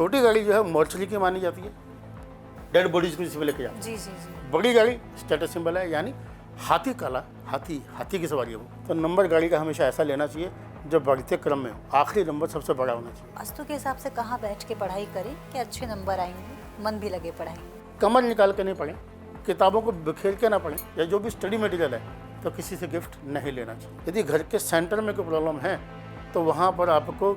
छोटी गाड़ी जो है मोर्चरी की मानी जाती है, डेड बॉडीज को जिसमें लेके जाते हैं। जी जी जी। बड़ी गाड़ी स्टेटस सिंबल है, यानी हाथी काला, हाथी की सवारी है वो। तो नंबर गाड़ी का हमेशा ऐसा लेना चाहिए जो बढ़ते क्रम में हो, आखिरी नंबर सबसे बड़ा होना चाहिए। वास्तु के हिसाब से कहाँ बैठ के पढ़ाई करें कि अच्छे नंबर आएंगे, मन भी लगे पढ़ाई में? कमर निकाल के नहीं पढ़ें, किताबों को बिखेर के ना पढ़ें, या जो भी स्टडी मटेरियल है तो किसी से गिफ्ट नहीं लेना चाहिए। यदि घर के सेंटर में कोई प्रॉब्लम है तो वहाँ पर आपको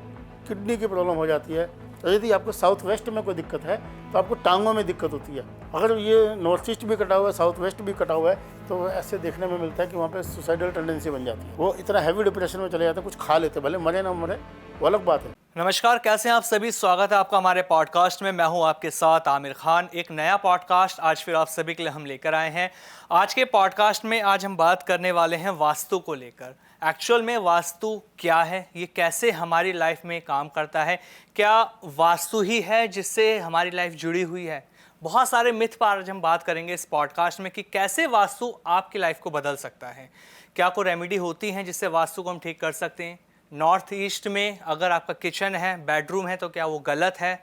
किडनी की प्रॉब्लम हो जाती है, और यदि आपको साउथ वेस्ट में कोई दिक्कत है तो आपको टांगों में दिक्कत होती है। अगर ये नॉर्थ ईस्ट भी कटा हुआ है, साउथ वेस्ट भी कटा हुआ है, तो ऐसे देखने में मिलता है कि वहाँ पे सुसाइडल टेंडेंसी बन जाती है। वो इतना हैवी डिप्रेशन में चले जाते हैं, कुछ खा लेते, भले मरे ना मरे वो अलग बात है। नमस्कार, कैसे हैं आप सभी? स्वागत है आपका हमारे पॉडकास्ट में। मैं हूं आपके साथ आमिर खान। एक नया पॉडकास्ट आज फिर आप सभी के लिए हम लेकर आए हैं। आज के पॉडकास्ट में आज हम बात करने वाले हैं वास्तु को लेकर। एक्चुअल में वास्तु क्या है, ये कैसे हमारी लाइफ में काम करता है, क्या वास्तु ही है जिससे हमारी लाइफ जुड़ी हुई है? बहुत सारे मिथ पर आज हम बात करेंगे इस पॉडकास्ट में कि कैसे वास्तु आपकी लाइफ को बदल सकता है। क्या कोई रेमेडी होती हैं जिससे वास्तु को हम ठीक कर सकते हैं? नॉर्थ ईस्ट में अगर आपका किचन है, बेडरूम है, तो क्या वो गलत है?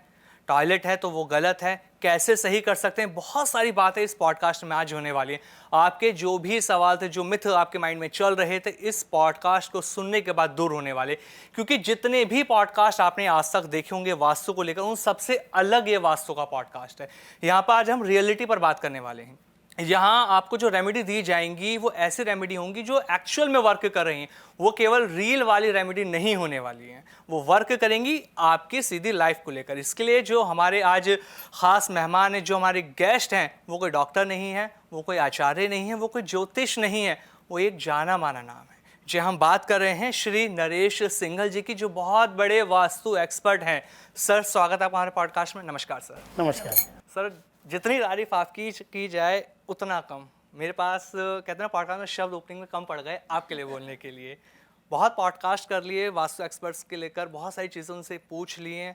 टॉयलेट है तो वो गलत है? कैसे सही कर सकते हैं? बहुत सारी बातें इस पॉडकास्ट में आज होने वाली हैं। आपके जो भी सवाल थे, जो मिथ आपके माइंड में चल रहे थे, इस पॉडकास्ट को सुनने के बाद दूर होने वाले। क्योंकि जितने भी पॉडकास्ट आपने आज तक देखे होंगे वास्तु को लेकर, उन सबसे अलग ये वास्तु का पॉडकास्ट है। यहाँ पर आज हम रियलिटी पर बात करने वाले हैं। यहाँ आपको जो रेमेडी दी जाएंगी वो ऐसी रेमेडी होंगी जो एक्चुअल में वर्क कर रही हैं। वो केवल रील वाली रेमेडी नहीं होने वाली हैं, वो वर्क करेंगी आपकी सीधी लाइफ को लेकर। इसके लिए जो हमारे आज ख़ास मेहमान हैं, जो हमारे गेस्ट हैं, वो कोई डॉक्टर नहीं है, वो कोई आचार्य नहीं है, वो कोई ज्योतिष नहीं है, वो एक जाना माना नाम है। जी, हम बात कर रहे हैं श्री नरेश सिंघल जी की, जो बहुत बड़े वास्तु एक्सपर्ट हैं। सर, स्वागत है आपका हमारे पॉडकास्ट में। नमस्कार सर। नमस्कार सर, जितनी तारीफ आपकी की जाए उतना कम। मेरे पास कहते हैं ना, पॉडकास्ट में शब्द ओपनिंग में कम पड़ गए आपके लिए बोलने के लिए। बहुत पॉडकास्ट कर लिए वास्तु एक्सपर्ट्स के लेकर, बहुत सारी चीज़ें उनसे पूछ लिए।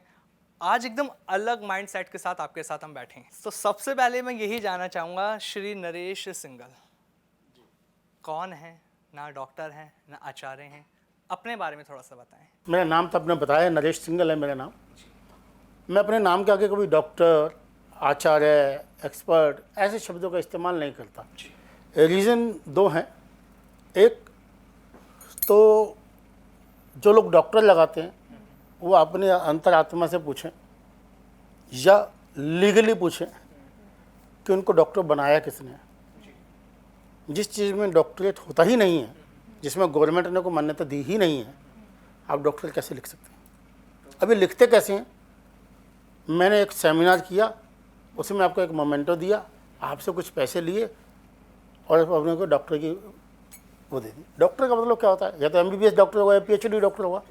आज एकदम अलग माइंडसेट के साथ आपके साथ हम बैठे हैं। तो सबसे पहले मैं यही जानना चाहूँगा, श्री नरेश सिंघल कौन है? ना डॉक्टर हैं, ना आचार्य हैं, अपने बारे में थोड़ा सा बताएं। मेरा नाम तो आपने बताया, नरेश सिंघल है मेरा नाम। मैं अपने नाम के आगे कभी डॉक्टर, आचार्य, एक्सपर्ट ऐसे शब्दों का इस्तेमाल नहीं करता। रीज़न दो हैं। एक तो जो लोग डॉक्टर लगाते हैं वो अपने अंतरात्मा से पूछें या लीगली पूछें कि उनको डॉक्टर बनाया किसने। जिस चीज़ में डॉक्टरेट होता ही नहीं है, जिसमें गवर्नमेंट ने कोई मान्यता दी ही नहीं है, आप डॉक्टर कैसे लिख सकते हैं? अभी लिखते कैसे हैं? मैंने एक सेमिनार किया, उसमें आपको एक मोमेंटो दिया, आपसे कुछ पैसे लिए और अपने को डॉक्टर की वो दे दी। डॉक्टर का मतलब क्या होता है? या तो एमबीबीएस डॉक्टर हुआ या पीएचडी डॉक्टर हुआ,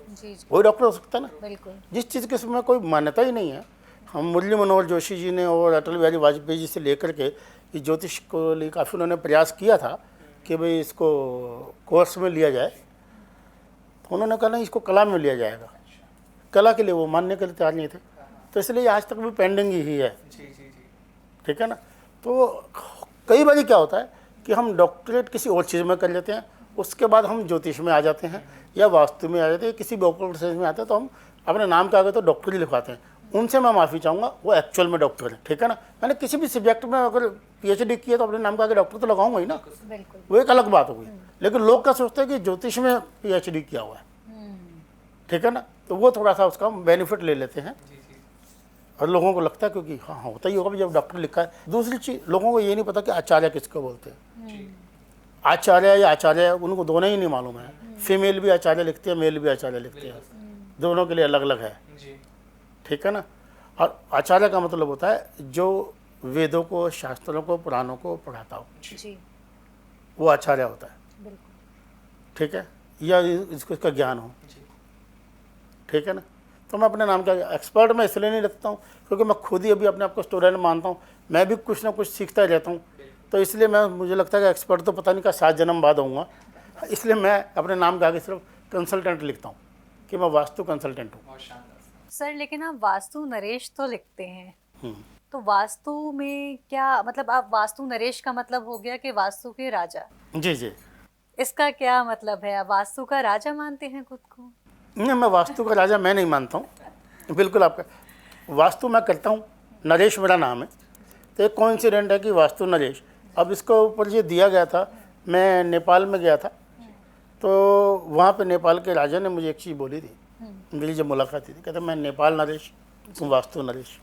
वही डॉक्टर हो सकता है ना। बिल्कुल। जिस चीज़ के इसमें कोई मान्यता ही नहीं है। हम मुरली मनोहर जोशी जी ने और अटल बिहारी वाजपेयी जी से लेकर के इस ज्योतिष को लिए काफ़ी उन्होंने प्रयास किया था कि भाई इसको कोर्स में लिया जाए, तो उन्होंने कहा नहीं, इसको कला में लिया जाएगा। कला के लिए वो मानने के लिए तैयार नहीं थे, तो इसलिए आज तक भी पेंडिंग ही है। ठीक है ना। तो कई बार क्या होता है कि हम डॉक्टरेट किसी और चीज़ में कर लेते हैं, उसके बाद हम ज्योतिष में आ जाते हैं या वास्तु में आ जाते हैं, किसी भी ऑपरेशन में आते हैं, तो हम अपने नाम के आगे तो डॉक्टर ही लिखवाते हैं। उनसे मैं माफ़ी चाहूँगा, वो एक्चुअल में डॉक्टर है। ठीक है ना। मैंने किसी भी सब्जेक्ट में अगर पीएचडी किया तो अपने नाम के आगे डॉक्टर तो लगाऊंगा ही ना, वो एक अलग बात हो गई। लेकिन लोग क्या सोचते हैं कि ज्योतिष में पीएचडी किया हुआ है, ठीक है ना, तो वो थोड़ा सा उसका बेनिफिट ले लेते हैं और लोगों को लगता है क्योंकि हाँ होता ही होगा भी जब डॉक्टर लिखा है। दूसरी चीज़, लोगों को ये नहीं पता कि आचार्य किसको बोलते हैं। आचार्य या आचार्य, उनको दोनों ही नहीं मालूम है। फीमेल भी आचार्य लिखते हैं, मेल भी आचार्य लिखते हैं, दोनों के लिए अलग अलग है। ठीक है ना। और आचार्य का मतलब होता है जो वेदों को, शास्त्रों को, पुराणों को पढ़ाता हो, वो आचार्य होता है। ठीक है। या इसको इसका ज्ञान हो। ठीक है ना। तो मैं अपने नाम का एक्सपर्ट मैं इसलिए नहीं रखता हूँ क्योंकि मैं खुद ही अभी अपने आप को स्टूडेंट मानता हूँ। मैं भी कुछ ना कुछ सीखता ही रहता हूँ, तो इसलिए मुझे लगता है कि एक्सपर्ट तो पता नहीं का 7 जन्म बाद होऊंगा। इसलिए मैं अपने नाम के आगे सिर्फ कंसल्टेंट लिखता हूँ कि मैं वास्तु कंसल्टेंट हूँ। सर, लेकिन आप वास्तु नरेश तो लिखते हैं, तो वास्तु में क्या मतलब? आप वास्तु नरेश का मतलब हो गया कि वास्तु के राजा। जी। इसका क्या मतलब है? आप वास्तु का राजा मानते हैं खुद को? नहीं, मैं वास्तु का राजा मैं नहीं मानता हूँ। बिल्कुल आपका वास्तु मैं करता हूँ, नरेश मेरा नाम है। तो एक कोइंसिडेंट है कि वास्तु नरेश, अब इसको ऊपर ये दिया गया था, मैं नेपाल में गया था, तो वहाँ पे नेपाल के राजा ने मुझे एक चीज़ बोली थी, मेरी जब मुलाकात थी, कहते मैं नेपाल नरेश, तुम वास्तु नरेश।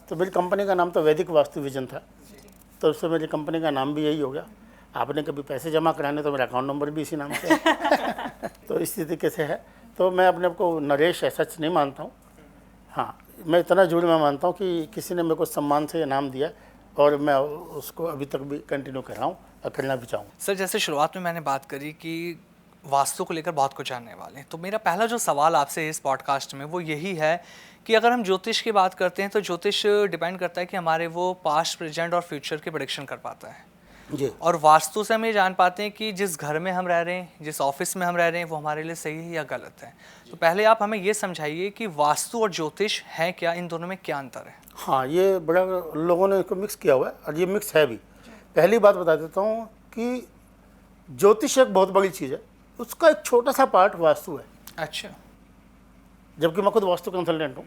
तो मेरी कंपनी का नाम तो वैदिक वास्तु विजन था, तो उससे मेरी कंपनी का नाम भी यही हो गया। आपने कभी पैसे जमा कराने तो मेरा अकाउंट नंबर भी इसी नाम से है। तो इस तरीके से है। तो मैं अपने आप को नरेश ऐसा नहीं मानता हूँ। हाँ, मैं इतना जरूर मैं मानता हूँ कि किसी ने मेरे को सम्मान से ये नाम दिया और मैं उसको अभी तक भी कंटिन्यू कर रहा हूँ और करना भी चाहूँ। सर, जैसे शुरुआत में मैंने बात करी कि वास्तु को लेकर बहुत कुछ जानने वाले हैं, तो मेरा पहला जो सवाल आपसे इस पॉडकास्ट में वो यही है कि अगर हम ज्योतिष की बात करते हैं तो ज्योतिष डिपेंड करता है कि हमारे वो पास्ट, प्रेजेंट और फ्यूचर के प्रेडिक्शन कर पाता है जी। और वास्तु से हम ये जान पाते हैं कि जिस घर में हम रह रहे हैं, जिस ऑफिस में हम रह रहे हैं, वो हमारे लिए सही है या गलत है। तो पहले आप हमें ये समझाइए कि वास्तु और ज्योतिष है क्या, इन दोनों में क्या अंतर है? हाँ, ये बड़ा लोगों ने इसको मिक्स किया हुआ है और ये मिक्स है भी। पहली बात बता देता हूँ कि ज्योतिष एक बहुत बड़ी चीज़ है, उसका एक छोटा सा पार्ट वास्तु है। अच्छा। जबकि मैं खुद वास्तु कंसल्टेंट हूँ,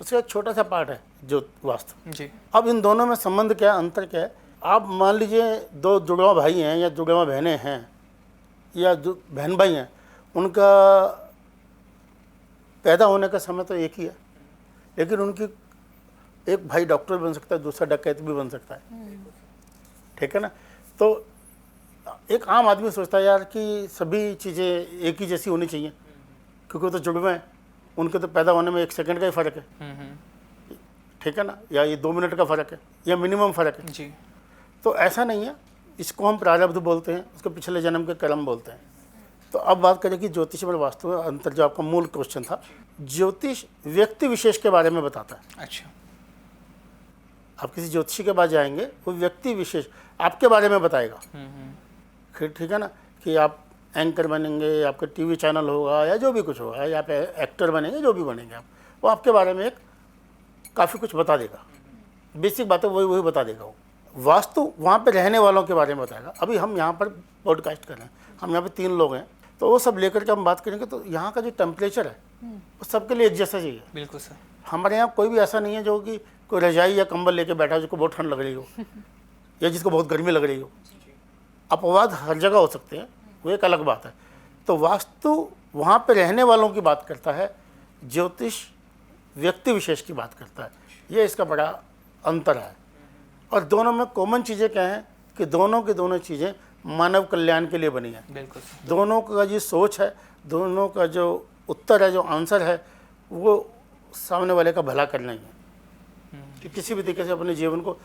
उसका एक छोटा सा पार्ट है जो वास्तु। जी। अब इन दोनों में संबंध क्या है, अंतर क्या है? आप मान लीजिए दो जुड़वा भाई हैं या जुड़वा बहनें हैं या जो बहन भाई हैं, उनका पैदा होने का समय तो एक ही है, लेकिन उनकी एक भाई डॉक्टर बन सकता है, दूसरा डकैत भी बन सकता है। ठीक है ना? तो एक आम आदमी सोचता है यार कि सभी चीज़ें एक ही जैसी होनी चाहिए, क्योंकि वो तो जुड़वे हैं, उनके तो पैदा होने में 1 सेकंड का ही फ़र्क है। ठीक है ना? या ये 2 मिनट का फ़र्क है या मिनिमम फ़र्क है। जी। तो ऐसा नहीं है, इसको हम प्रारब्ध बोलते हैं, उसको पिछले जन्म के कर्म बोलते हैं। तो अब बात करें कि ज्योतिष और वास्तु में अंतर, जो आपका मूल क्वेश्चन था। ज्योतिष व्यक्ति विशेष के बारे में बताता है। अच्छा। आप किसी ज्योतिषी के पास जाएंगे, वो व्यक्ति विशेष आपके बारे में बताएगा। ठीक है ना? कि आप एंकर बनेंगे, आपका टीवी चैनल होगा या जो भी कुछ होगा, या आप एक्टर बनेंगे, जो भी बनेंगे आप, वो आपके बारे में एक काफ़ी कुछ बता देगा। बेसिक बातें वही बता देगा वो। वास्तु वहाँ पे रहने वालों के बारे में बताएगा। अभी हम यहाँ पर पॉडकास्ट कर रहे हैं, हम यहाँ पे 3 लोग हैं, तो वो सब लेकर के हम बात करेंगे, तो यहाँ का जो टेम्परेचर है वो सबके लिए एक जैसा चाहिए। बिल्कुल सर। हमारे यहाँ कोई भी ऐसा नहीं है जो कि कोई रजाई या कंबल लेके बैठा हो जिसको बहुत ठंड लग रही हो या जिसको बहुत गर्मी लग रही हो। अपवाद हर जगह हो सकते हैं, वो एक अलग बात है। तो वास्तु वहाँ पे रहने वालों की बात करता है, ज्योतिष व्यक्ति विशेष की बात करता है। ये इसका बड़ा अंतर है। और दोनों में कॉमन चीज़ें क्या हैं कि दोनों की दोनों चीज़ें मानव कल्याण के लिए बनी है। बिल्कुल। दोनों का जो सोच है, दोनों का जो उत्तर है, जो आंसर है, वो सामने वाले का भला करना ही है कि किसी भी तरीके से अपने जीवन को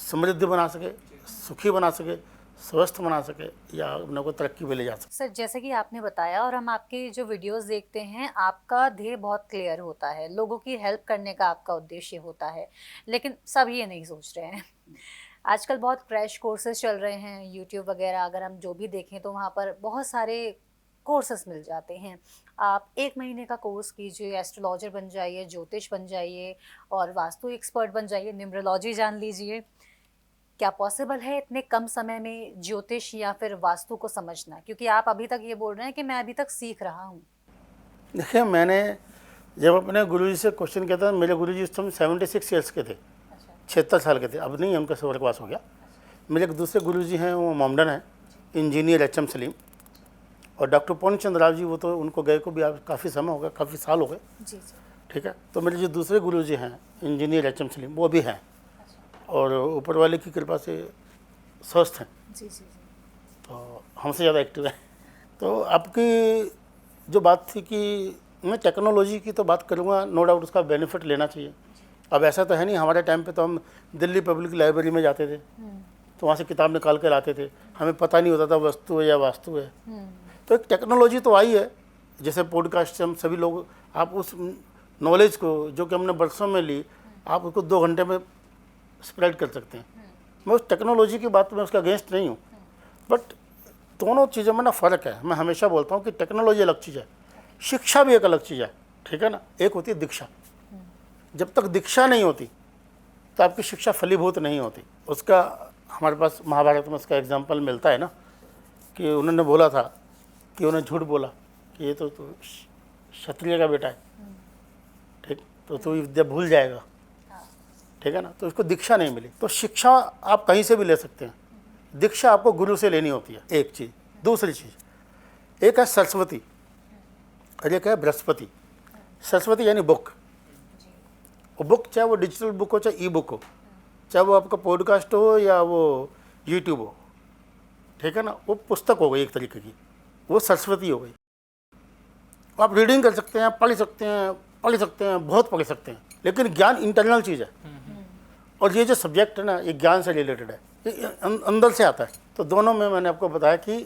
समृद्ध बना सके, सुखी बना सके, स्वस्थ बना सके या अपने को तरक्की पे ले जा सके। सर, जैसे कि आपने बताया और हम आपके जो वीडियोस देखते हैं, आपका ध्येय बहुत क्लियर होता है, लोगों की हेल्प करने का आपका उद्देश्य होता है, लेकिन सब ये नहीं सोच रहे हैं। आजकल बहुत क्रैश कोर्सेज चल रहे हैं, यूट्यूब वगैरह अगर हम जो भी देखें तो वहाँ पर बहुत सारे कोर्सेज मिल जाते हैं। आप 1 महीने का कोर्स कीजिए, एस्ट्रोलॉजर बन जाइए, ज्योतिष बन जाइए और वास्तु एक्सपर्ट बन जाइए, न्यूमरोलॉजी जान लीजिए। क्या पॉसिबल है इतने कम समय में ज्योतिष या फिर वास्तु को समझना? क्योंकि आप अभी तक ये बोल रहे हैं कि मैं अभी तक सीख रहा हूँ। देखिए, मैंने जब अपने गुरुजी से क्वेश्चन किया था, मेरे गुरुजी उस समय 76 ईयर्स के थे, 76 साल के थे, अब नहीं, उनका स्वर्गवास हो गया। मेरे एक दूसरे गुरुजी हैं, वो मोमडन हैं, इंजीनियर HM सलीम, और डॉक्टर पूर्णचंद्र राव जी, वो तो उनको गए को भी अब काफ़ी समय हो गया, काफ़ी साल हो गए। जी। ठीक है? तो मेरे जो दूसरे गुरुजी हैं इंजीनियर HM सलीम, वो भी हैं और ऊपर वाले की कृपा से स्वस्थ हैं। जी। तो हमसे ज़्यादा एक्टिव है। तो आपकी जो बात थी कि मैं टेक्नोलॉजी की तो बात करूँगा, नो डाउट उसका बेनिफिट लेना चाहिए। अब ऐसा तो है नहीं, हमारे टाइम पे तो हम दिल्ली पब्लिक लाइब्रेरी में जाते थे, तो वहाँ से किताब निकाल कर लाते थे, हमें पता नहीं होता था वस्तु है या वास्तु है। तो एक टेक्नोलॉजी तो आई है, जैसे पॉडकास्ट से हम सभी लोग, आप उस नॉलेज को जो कि हमने बरसों में ली, आप उसको 2 घंटे में स्प्रेड कर सकते हैं। मैं उस टेक्नोलॉजी की बात में उसका अगेंस्ट नहीं हूँ, बट दोनों चीज़ों में ना फ़र्क है। मैं हमेशा बोलता हूँ कि टेक्नोलॉजी अलग चीज़ है, शिक्षा भी एक अलग चीज़ है। ठीक है ना? एक होती है दीक्षा, जब तक दीक्षा नहीं होती तो आपकी शिक्षा फलीभूत नहीं होती। उसका हमारे पास महाभारत में उसका एग्जाम्पल मिलता है ना, कि उन्होंने बोला था कि उन्हें झूठ बोला कि ये तो क्षत्रिय का बेटा है। ठीक, तो तू ये विद्या भूल जाएगा, ठीक है ना। तो इसको दीक्षा नहीं मिली। तो शिक्षा आप कहीं से भी ले सकते हैं, दीक्षा आपको गुरु से लेनी होती है, एक चीज़। दूसरी चीज़, एक है सरस्वती और एक है बृहस्पति। सरस्वती यानी बुक। वो बुक चाहे वो डिजिटल बुक हो चाहे ई बुक हो, चाहे वो आपका पॉडकास्ट हो या वो यूट्यूब हो, ठीक है ना, वो पुस्तक हो गई एक तरीके की, वो सरस्वती हो गई। आप रीडिंग कर सकते हैं, पढ़ सकते हैं, बहुत पढ़ सकते हैं, लेकिन ज्ञान इंटरनल चीज़ है। और ये जो सब्जेक्ट है ना, ये ज्ञान से रिलेटेड है, ये अंदर से आता है। तो दोनों में मैंने आपको बताया कि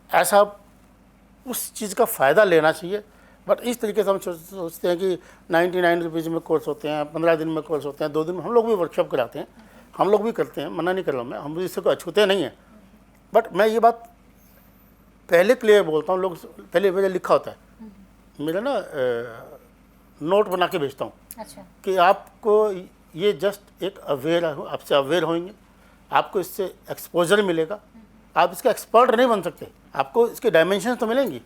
ऐसा उस चीज़ का फ़ायदा लेना चाहिए। बट इस तरीके से हम सोचते हैं कि 99 रुपीज़ में कोर्स होते हैं, 15 दिन में कोर्स होते हैं, 2 दिन में। हम लोग भी वर्कशॉप कराते हैं, हम लोग भी करते हैं, मना नहीं कर रहा हूँ मैं, हम इससे को अछूते नहीं हैं। बट मैं ये बात पहले क्लियर बोलता हूँ, लोग पहले मेरा लिखा होता है, मेरा ना नोट बना के भेजता हूँ। अच्छा। कि आपको ये जस्ट एक अवेयर, आपसे अवेयर होंगे, आपको इससे एक्सपोजर मिलेगा। आप इसका एक्सपर्ट नहीं बन सकते, आपको इसके डायमेंशन तो मिलेंगी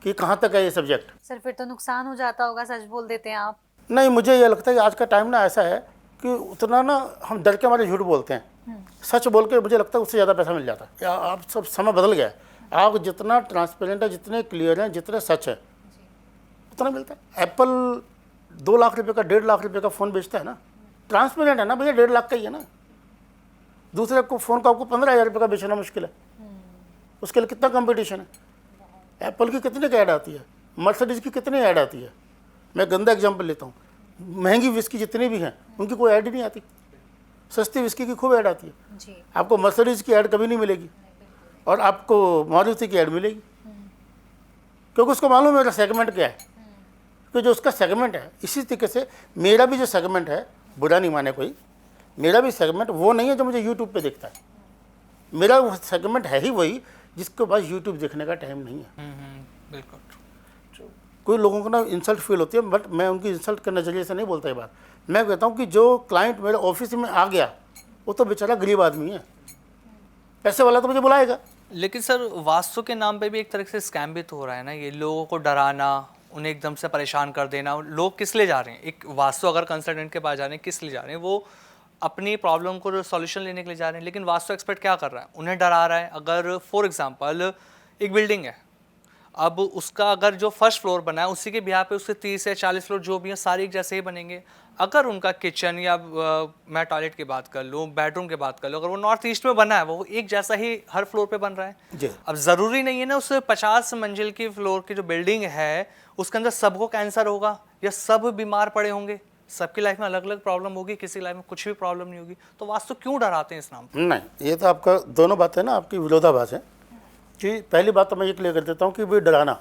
कि कहाँ तक है ये सब्जेक्ट। सर फिर तो नुकसान हो जाता होगा, सच बोल देते हैं आप। नहीं, मुझे ये लगता है कि आज का टाइम ना ऐसा है कि उतना ना हम डर के हमारे झूठ बोलते हैं। सच बोल के मुझे लगता है उससे ज़्यादा पैसा मिल जाता है। या आप सब समय बदल गया है, आप जितना ट्रांसपेरेंट है, जितने क्लियर हैं, जितने सच है, उतना मिलता है। एप्पल 2 लाख रुपये का, 1.5 लाख रुपये का फ़ोन बेचता है ना, ट्रांसपेरेंट है ना भैया, 1.5 लाख का ही है ना। दूसरे को फ़ोन का आपको 15,000 रुपये का बेचना मुश्किल है, उसके लिए कितना कंपटीशन है। एप्पल की कितनी ऐड आती है, मर्सिडीज़ की कितनी ऐड आती है। मैं गंदा एग्जांपल लेता हूँ, महंगी विस्की जितनी भी हैं उनकी कोई ऐड ही नहीं आती, सस्ती विस्की की खूब ऐड आती है जी। आपको मर्सिडीज़ की ऐड कभी नहीं मिलेगी और आपको मारुति की ऐड मिलेगी, क्योंकि उसको मालूम है मेरा सेगमेंट क्या है, कि जो उसका सेगमेंट है। इसी तरीके से मेरा भी जो सेगमेंट है, बुरा नहीं माने कोई, मेरा भी सेगमेंट वो नहीं है जो मुझे यूट्यूब पे देखता है। मेरा वो सेगमेंट है ही वही जिसके पास यूट्यूब देखने का टाइम नहीं है। बिल्कुल। कोई लोगों को ना इंसल्ट फील होती है, बट मैं उनकी इंसल्ट के नज़रिए से नहीं बोलता ये बात। मैं कहता हूँ कि जो क्लाइंट मेरे ऑफिस में आ गया वो तो बेचारा गरीब आदमी है, पैसे वाला तो मुझे बुलाएगा। लेकिन सर वास्तु के नाम पे भी एक तरह से स्कैम भी तो हो रहा है ना, ये लोगों को डराना, उन्हें एकदम से परेशान कर देना। लोग किस लिए जा रहे हैं, एक वास्तु अगर कंसल्टेंट के पास जा रहे हैं, किस लिए जा रहे हैं? वो अपनी प्रॉब्लम को सॉल्यूशन लेने के लिए जा रहे हैं, लेकिन वास्तु एक्सपर्ट क्या कर रहा है, उन्हें डरा रहा है। अगर फॉर एग्जांपल एक बिल्डिंग है, अब उसका अगर जो फर्स्ट फ्लोर बना है उसी के बिहार पे उसके 30 या 40 फ्लोर जो भी हैं सारे एक जैसे ही बनेंगे। अगर उनका किचन या मैं टॉयलेट की बात कर लूँ, बेडरूम की बात कर लूँ, अगर वो नॉर्थ ईस्ट में बना है, वो एक जैसा ही हर फ्लोर पे बन रहा है जी। अब ज़रूरी नहीं है ना उस 50 मंजिल की फ्लोर की जो बिल्डिंग है उसके अंदर सबको कैंसर होगा या सब बीमार पड़े होंगे। सबकी लाइफ में अलग अलग प्रॉब्लम होगी, किसी लाइफ में कुछ भी प्रॉब्लम नहीं होगी। तो वास्तु क्यों डराते हैं इस नाम पर? नहीं, ये तो आपका दोनों बातें ना आपकी विरोधाभास है। कि पहली बात तो मैं ये क्लियर कर देता हूँ कि भाई डराना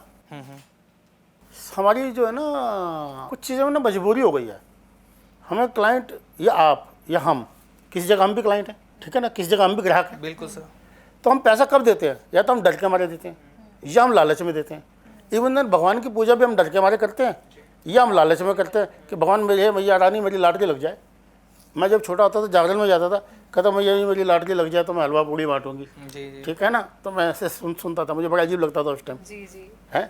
हमारी जो है ना कुछ चीज़ों में ना मजबूरी हो गई है। हमें क्लाइंट या आप या हम, किसी जगह हम भी क्लाइंट हैं, ठीक है ना, किसी जगह हम भी ग्राहक हैं। बिल्कुल सर। तो हम पैसा कब देते हैं, या तो हम डर के मारे देते हैं या हम लालच में देते हैं। इवन देन भगवान की पूजा भी हम डर के मारे करते हैं या हम लालच में करते हैं कि भगवान मेरे मैया रानी मेरी लाडली लग जाए। मैं जब छोटा होता था जागरण में जाता था, कहता मैया जी मेरी लाडली लग जाए तो मैं हलवा पूड़ी बांटूंगी, जी। ठीक है ना। तो मैं ऐसे सुनता था, मुझे बड़ा अजीब लगता था उस टाइम जी जी। है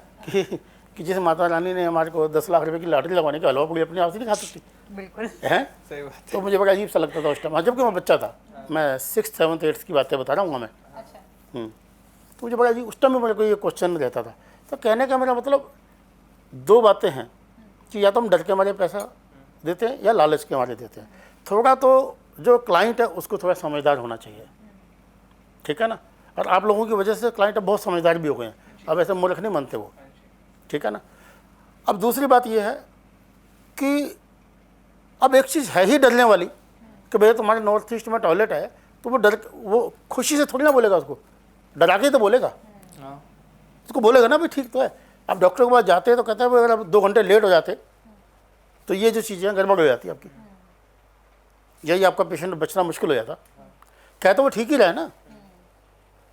कि जैसे माता रानी ने हमारे को 10 लाख रुपए की लॉटरी लगवाने की हलवा पूड़ी अपनी आप से नहीं खा सकती बिल्कुल है। सही बात। तो मुझे बड़ा अजीब सा लगता था उस टाइम, जबकि मैं बच्चा था, मैं 6th 7th 8th की बातें बता रहा हूँ मैं। अच्छा। तो मुझे बड़ा अजीब उस टाइम में मेरे को ये क्वेश्चन रहता था। तो कहने का मेरा मतलब 2 बातें हैं कि या तो हम डर के हमारे पैसा देते हैं या लालच के हमारे देते हैं। थोड़ा तो जो क्लाइंट है उसको थोड़ा समझदार होना चाहिए, ठीक है ना। और आप लोगों की वजह से क्लाइंट बहुत समझदार भी हो गए हैं, अब ऐसे मूर्ख नहीं मानते वो, ठीक है ना। अब दूसरी बात ये है कि अब एक चीज़ है ही डरने वाली कि भैया तुम्हारे नॉर्थ ईस्ट में टॉयलेट है, तो वो खुशी से थोड़ी ना बोलेगा, उसको डरा के ही तो बोलेगा। उसको बोलेगा ना भाई ठीक तो है। आप डॉक्टर के पास जाते हैं तो कहते हैं अगर आप 2 घंटे लेट हो जाते तो ये जो चीज़ें गड़बड़ हो जाती आपकी, यही आपका पेशेंट बचना मुश्किल हो जाता। कहते वो ठीक ही रहे ना,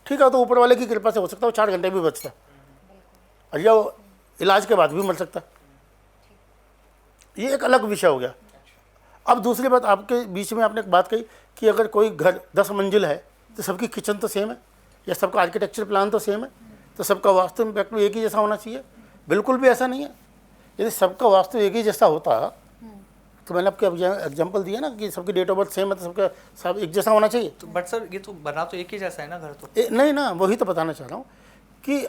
ठीक है, तो ऊपर वाले की कृपा से हो सकता है वो 4 घंटे भी बचता और या वो इलाज के बाद भी मर सकता। ये एक अलग विषय हो गया। अब दूसरी बात, आपके बीच में आपने एक बात कही कि अगर कोई घर 10 मंजिल है तो सबकी किचन तो सेम है या सबका आर्किटेक्चर प्लान तो सेम है, तो सबका वास्तु इम्पैक्ट भी एक ही जैसा होना चाहिए। बिल्कुल भी ऐसा नहीं है। यदि सबका वास्तु एक ही जैसा होता तो मैंने आपको एग्जांपल दिया ना कि सबकी डेट ऑफ बर्थ सेम है, तो सबका सब एक जैसा होना चाहिए। तो बट सर ये तो बना तो एक ही जैसा है ना घर तो। नहीं ना, वही तो बताना चाह रहा हूँ कि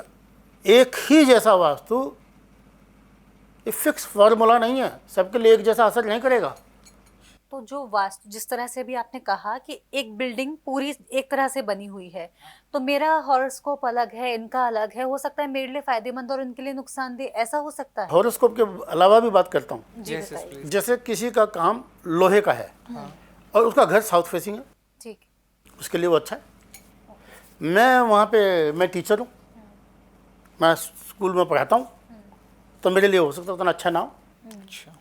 एक ही जैसा वास्तु ये फिक्स फार्मूला नहीं है, सबके लिए एक जैसा असर नहीं करेगा। तो जो वास्तु जिस तरह से भी आपने कहा कि एक बिल्डिंग पूरी एक तरह से बनी हुई है, तो मेरा हॉरोस्कोप अलग है, इनका अलग है, हो सकता है मेरे लिए फायदेमंद और इनके लिए नुकसानदेह, ऐसा हो सकता है। हॉरोस्कोप के अलावा भी बात करता हूँ। जी Yes, yes, बताइए। please. जैसे किसी का काम लोहे का है और उसका घर साउथ फेसिंग है, ठीक। उसके लिए वो अच्छा है। मैं वहाँ पे मैं टीचर हूँ, मैं स्कूल में पढ़ाता हूँ, तो मेरे लिए हो सकता है उतना अच्छा ना हो, अच्छा।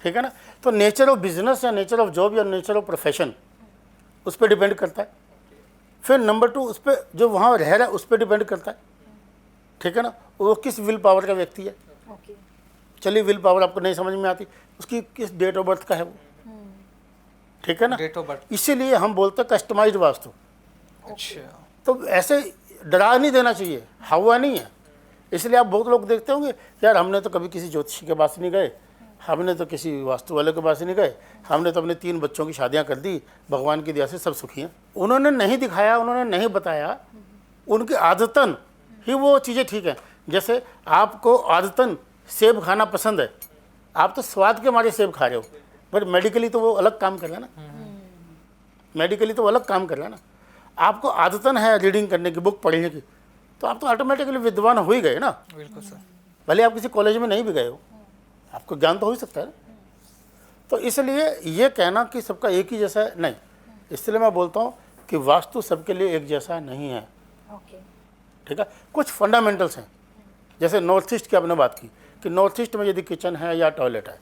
ठीक है ना। तो नेचर ऑफ बिजनेस या नेचर ऑफ जॉब या नेचर ऑफ प्रोफेशन उस पर डिपेंड करता है। फिर नंबर 2 उस पर जो वहाँ रह रहा है उस पर डिपेंड करता है, ठीक है ना, वो किस विल पावर का व्यक्ति है। ओके। चलिए विल पावर आपको नहीं समझ में आती, उसकी किस डेट ऑफ बर्थ का है वो, ठीक है ना। Date of birth. इसीलिए हम बोलते हैं कस्टमाइज्ड वास्तु। अच्छा। तो ऐसे डरा नहीं देना चाहिए, हवा नहीं है। इसलिए आप बहुत लोग देखते होंगे, यार हमने तो कभी किसी ज्योतिषी के पास नहीं गए, हमने तो किसी वास्तु वाले के पास नहीं गए, हमने तो अपने 3 बच्चों की शादियां कर दी, भगवान की दया से सब सुखी हैं। उन्होंने नहीं दिखाया, उन्होंने नहीं बताया, उनकी आदतन ही वो चीज़ें ठीक हैं। जैसे आपको आदतन सेब खाना पसंद है, आप तो स्वाद के मारे सेब खा रहे हो, पर मेडिकली तो वो अलग काम कर रहा है ना, मेडिकली तो वो अलग काम कर रहा है ना। आपको आदतन है रीडिंग करने की, बुक पढ़ने की, तो आप तो ऑटोमेटिकली विद्वान हो ही गए ना। बिल्कुल सर। भले आप किसी कॉलेज में नहीं भी गए हो, आपको ज्ञान तो हो ही सकता है ना। तो इसलिए ये कहना कि सबका एक ही जैसा है, नहीं। इसलिए मैं बोलता हूँ कि वास्तु सबके लिए एक जैसा नहीं है, ओके। ठीक है। कुछ फंडामेंटल्स हैं, जैसे नॉर्थ ईस्ट की आपने बात की कि नॉर्थ ईस्ट में यदि किचन है या टॉयलेट है,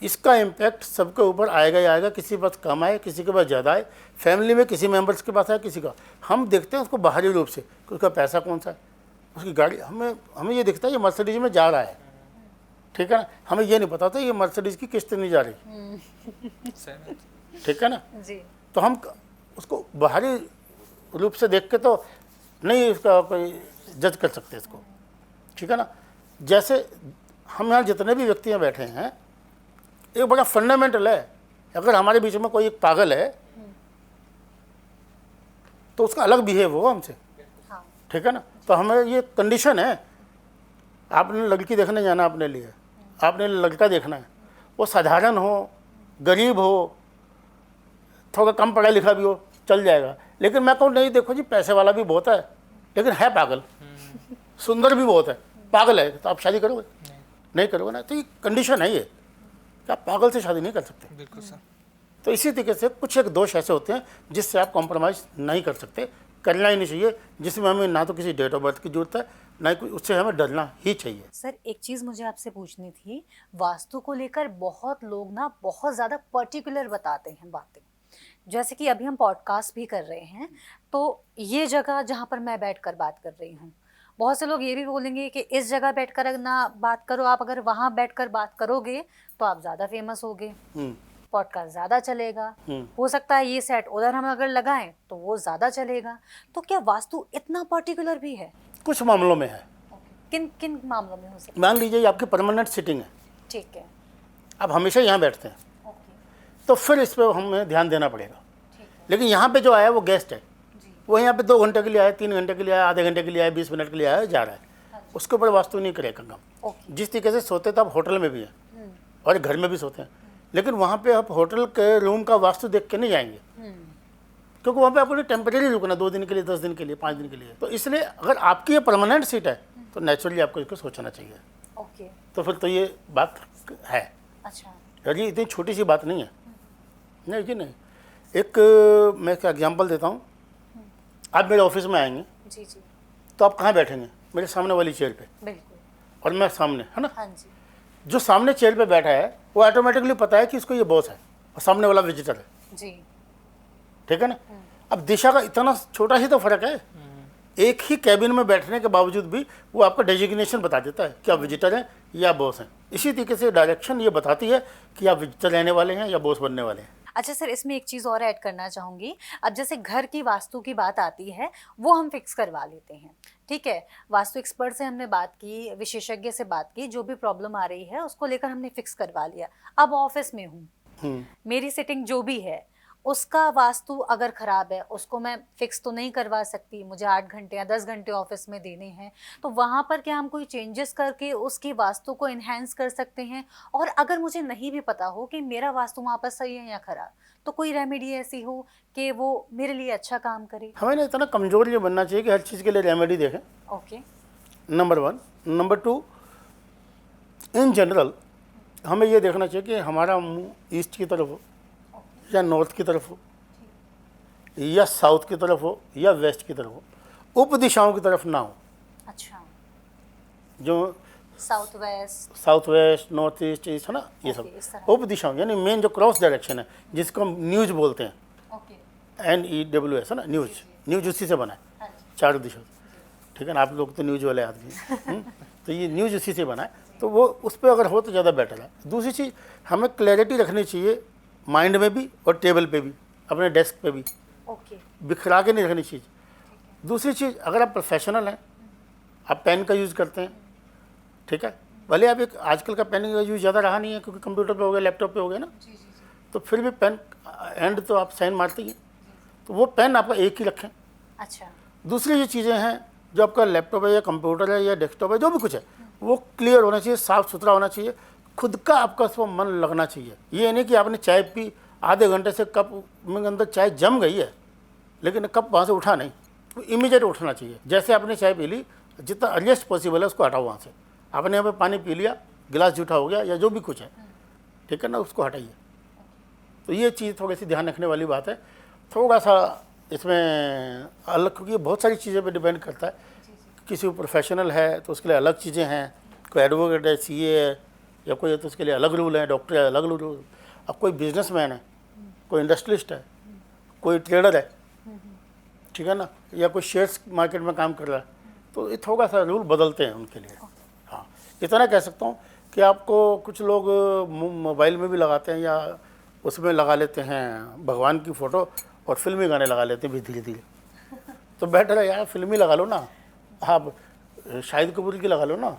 इसका इम्पैक्ट सबके ऊपर आएगा ही आएगा। किसी के पास कम आए, किसी के पास ज़्यादा आए, फैमिली में किसी मेंबर्स के पास आए, किसी का। हम देखते हैं उसको बाहरी रूप से कि उसका पैसा कौन सा है, उसकी गाड़ी, हमें ये दिखता है ये मर्सिडीज में जा रहा है, ठीक है ना। हमें ये नहीं पता था ये मर्सिडीज की किस्त नहीं जा रही, सहमत। ठीक है ना। जी। तो हम उसको बाहरी रूप से देख के तो नहीं उसका कोई जज कर सकते इसको, ठीक है ना। जैसे हम यहाँ जितने भी व्यक्ति यहाँ बैठे हैं, एक बड़ा फंडामेंटल है, अगर हमारे बीच में कोई एक पागल है तो उसका अलग बिहेव होगा हमसे, हाँ। ठीक है ना। तो हमें ये कंडीशन है, आपने लड़की देखने जाना, अपने लिए आपने लड़का देखना है, वो साधारण हो, गरीब हो, थोड़ा कम पढ़ा लिखा भी हो, चल जाएगा। लेकिन मैं कहूँ नहीं, देखो जी पैसे वाला भी बहुत है लेकिन है पागल, सुंदर भी बहुत है, पागल है, तो आप शादी करोगे? नहीं करोगे ना। तो ये कंडीशन है ये कि आप पागल से शादी नहीं कर सकते। बिल्कुल सर। तो इसी तरीके से कुछ एक दोष ऐसे होते हैं जिससे आप कॉम्प्रोमाइज़ नहीं कर सकते, करना ही नहीं चाहिए, जिसमें हमें ना तो किसी डेट ऑफ बर्थ की जरूरत है, ना ही उससे हमें डरना ही चाहिए। सर एक चीज़ मुझे आपसे पूछनी थी, वास्तु को लेकर बहुत लोग ना बहुत ज़्यादा पर्टिकुलर बताते हैं बातें। जैसे कि अभी हम पॉडकास्ट भी कर रहे हैं, तो ये जगह जहाँ पर मैं बैठकर बात कर रही हूँ, बहुत से लोग ये भी बोलेंगे कि इस जगह बैठकर ना बात करो, आप अगर वहाँ बैठकर बात करोगे तो आप ज़्यादा फेमस होगे, पॉडकास्ट ज़्यादा चलेगा, हो सकता है ये सेट उधर हम अगर लगाएं तो वो ज़्यादा चलेगा। तो क्या वास्तु इतना पर्टिकुलर भी है? कुछ मामलों में है। किन किन मामलों में हो सकता मान लीजिए आपकी परमानेंट सिटिंग है, है? ठीक है। आप हमेशा यहाँ बैठते हैं, ओके। तो फिर इस पर हमें ध्यान देना पड़ेगा। ठीक है। लेकिन यहाँ पे जो आया वो गेस्ट है, जी। वो यहाँ पे 2 घंटे के लिए आया, 3 घंटे के लिए आया, आधे घंटे के लिए आया, 20 मिनट के लिए आया, जा रहा है, उसके ऊपर वास्तु नहीं करेगा काम। ओके। जिस तरीके से सोते तो आप होटल में भी हैं और घर में भी सोते हैं, लेकिन वहाँ पे आप होटल के रूम का वास्तु देख के नहीं जाएंगे, क्योंकि वहाँ पे आपको टेम्परेरी रुकना, 2 दिन के लिए, 10 दिन के लिए, 5 दिन के लिए। तो इसलिए अगर आपकी ये परमानेंट सीट है तो नेचुरली आपको इसको सोचना चाहिए। ओके। तो फिर तो ये बात है। अच्छा। यार ये इतनी छोटी सी बात नहीं है, नहीं जी नहीं। एक मैं एक एग्जांपल देता हूँ, आप मेरे ऑफिस में आएंगे जी जी। तो आप कहाँ बैठेंगे? मेरे सामने वाली चेयर पे, बिल्कुल। और मैं सामने, है ना। हाँ जी। जो सामने चेयर पे बैठा है वो ऑटोमेटिकली पता है कि इसको ये बॉस है और सामने वाला विजिटर है, जी। ठीक है ना। अब दिशा का इतना छोटा ही तो फर्क है, एक ही कैबिन में बैठने के बावजूद भी वो आपका डेजिग्नेशन बता देता है कि आप विजिटर हैं या बॉस हैं। इसी तरीके से डायरेक्शन ये बताती है कि आप विजिटर रहने वाले हैं या बॉस बनने वाले हैं। अच्छा सर, इसमें एक चीज़ और ऐड करना चाहूँगी। अब जैसे घर की वास्तु की बात आती है, वो हम फिक्स करवा लेते हैं, ठीक है। वास्तु एक्सपर्ट से हमने बात की, विशेषज्ञ से बात की, जो भी प्रॉब्लम आ रही है उसको लेकर हमने फिक्स करवा लिया। अब ऑफिस में हूँ, मेरी सिटिंग जो भी है उसका वास्तु अगर खराब है, उसको मैं फिक्स तो नहीं करवा सकती, मुझे 8 घंटे या 10 घंटे ऑफिस में देने हैं, तो वहाँ पर क्या हम कोई चेंजेस करके उसकी वास्तु को इन्हेंस कर सकते हैं? और अगर मुझे नहीं भी पता हो कि मेरा वास्तु वहाँ पर सही है या खराब, तो कोई रेमेडी ऐसी हो कि वो मेरे लिए अच्छा काम करे? हमें ना इतना कमज़ोर ये बनना चाहिए कि हर चीज़ के लिए रेमेडी देखें, okay. Number 1। Number 2, in general हमें ये देखना चाहिए कि हमारा मुंह ईस्ट की तरफ हो या नॉर्थ की तरफ हो या साउथ की तरफ हो या वेस्ट की तरफ हो, उप दिशाओं की तरफ ना हो। अच्छा, जो south west. South west, north east, east है ना, ये ओके, इस सब तरह। उप दिशाओं, यानी मेन जो क्रॉस डायरेक्शन है जिसको हम न्यूज बोलते हैं, ओके। NEWS है ना, न्यूज। न्यूज उसी से बना है, हाँ जी। चारों दिशाओं से, ठीक है ना। आप लोग तो न्यूज वाले आदमी हैं, तो ये न्यूज उसी से बना है, तो वो उस पर अगर हो तो ज़्यादा बेटर है। दूसरी चीज़, हमें क्लैरिटी रखनी चाहिए माइंड में भी और टेबल पे भी, अपने डेस्क पे भी, ओके। बिखरा के नहीं रखनी चीज़। दूसरी चीज़, अगर आप प्रोफेशनल हैं, आप पेन का यूज़ करते हैं, ठीक है, भले आप एक आजकल का पेन का यूज़ ज़्यादा रहा नहीं है क्योंकि कंप्यूटर पे हो गया, लैपटॉप पे हो गया ना, तो फिर भी पेन एंड तो आप साइन मारते ही हैं, तो वो पेन आपका एक ही रखें। अच्छा। दूसरी जो चीज़ें हैं, जो आपका लैपटॉप है या कंप्यूटर है या डेस्कटॉप है, जो भी कुछ है, वो क्लियर होना चाहिए, साफ़ सुथरा होना चाहिए, खुद का आपका उस पर मन लगना चाहिए। ये नहीं कि आपने चाय पी, आधे घंटे से कप में अंदर चाय जम गई है लेकिन कप वहाँ से उठा नहीं, तो इमीडिएट उठना चाहिए। जैसे आपने चाय पी ली, जितना अर्लीस्ट पॉसिबल है उसको हटाओ वहाँ से। आपने यहाँ पे पानी पी लिया, गिलास जूठा हो गया या जो भी कुछ है, ठीक है ना, उसको हटाइए। तो ये चीज़ थोड़ी सी ध्यान रखने वाली बात है। थोड़ा सा इसमें अलग, क्योंकि बहुत सारी चीज़ें पे डिपेंड करता है। किसी प्रोफेशनल है तो उसके लिए अलग चीज़ें हैं, कोई एडवोकेट है, CA है या कोई है तो उसके लिए अलग रूल है, डॉक्टर है अलग रूल। अब कोई बिजनेसमैन है, कोई इंडस्ट्रियलिस्ट है, कोई ट्रेडर है, ठीक है ना, या कोई शेयर्स मार्केट में काम कर रहा है, तो ये थोड़ा सा रूल बदलते हैं उनके लिए। हाँ, इतना कह सकता हूँ कि आपको कुछ लोग मोबाइल में भी लगाते हैं या उसमें लगा लेते हैं भगवान की फ़ोटो और फिल्मी गाने लगा लेते हैं भी धीरे धीरे, तो बेटर है यार फिल्मी लगा लो ना, आप शाहिद कपूर की लगा लो ना,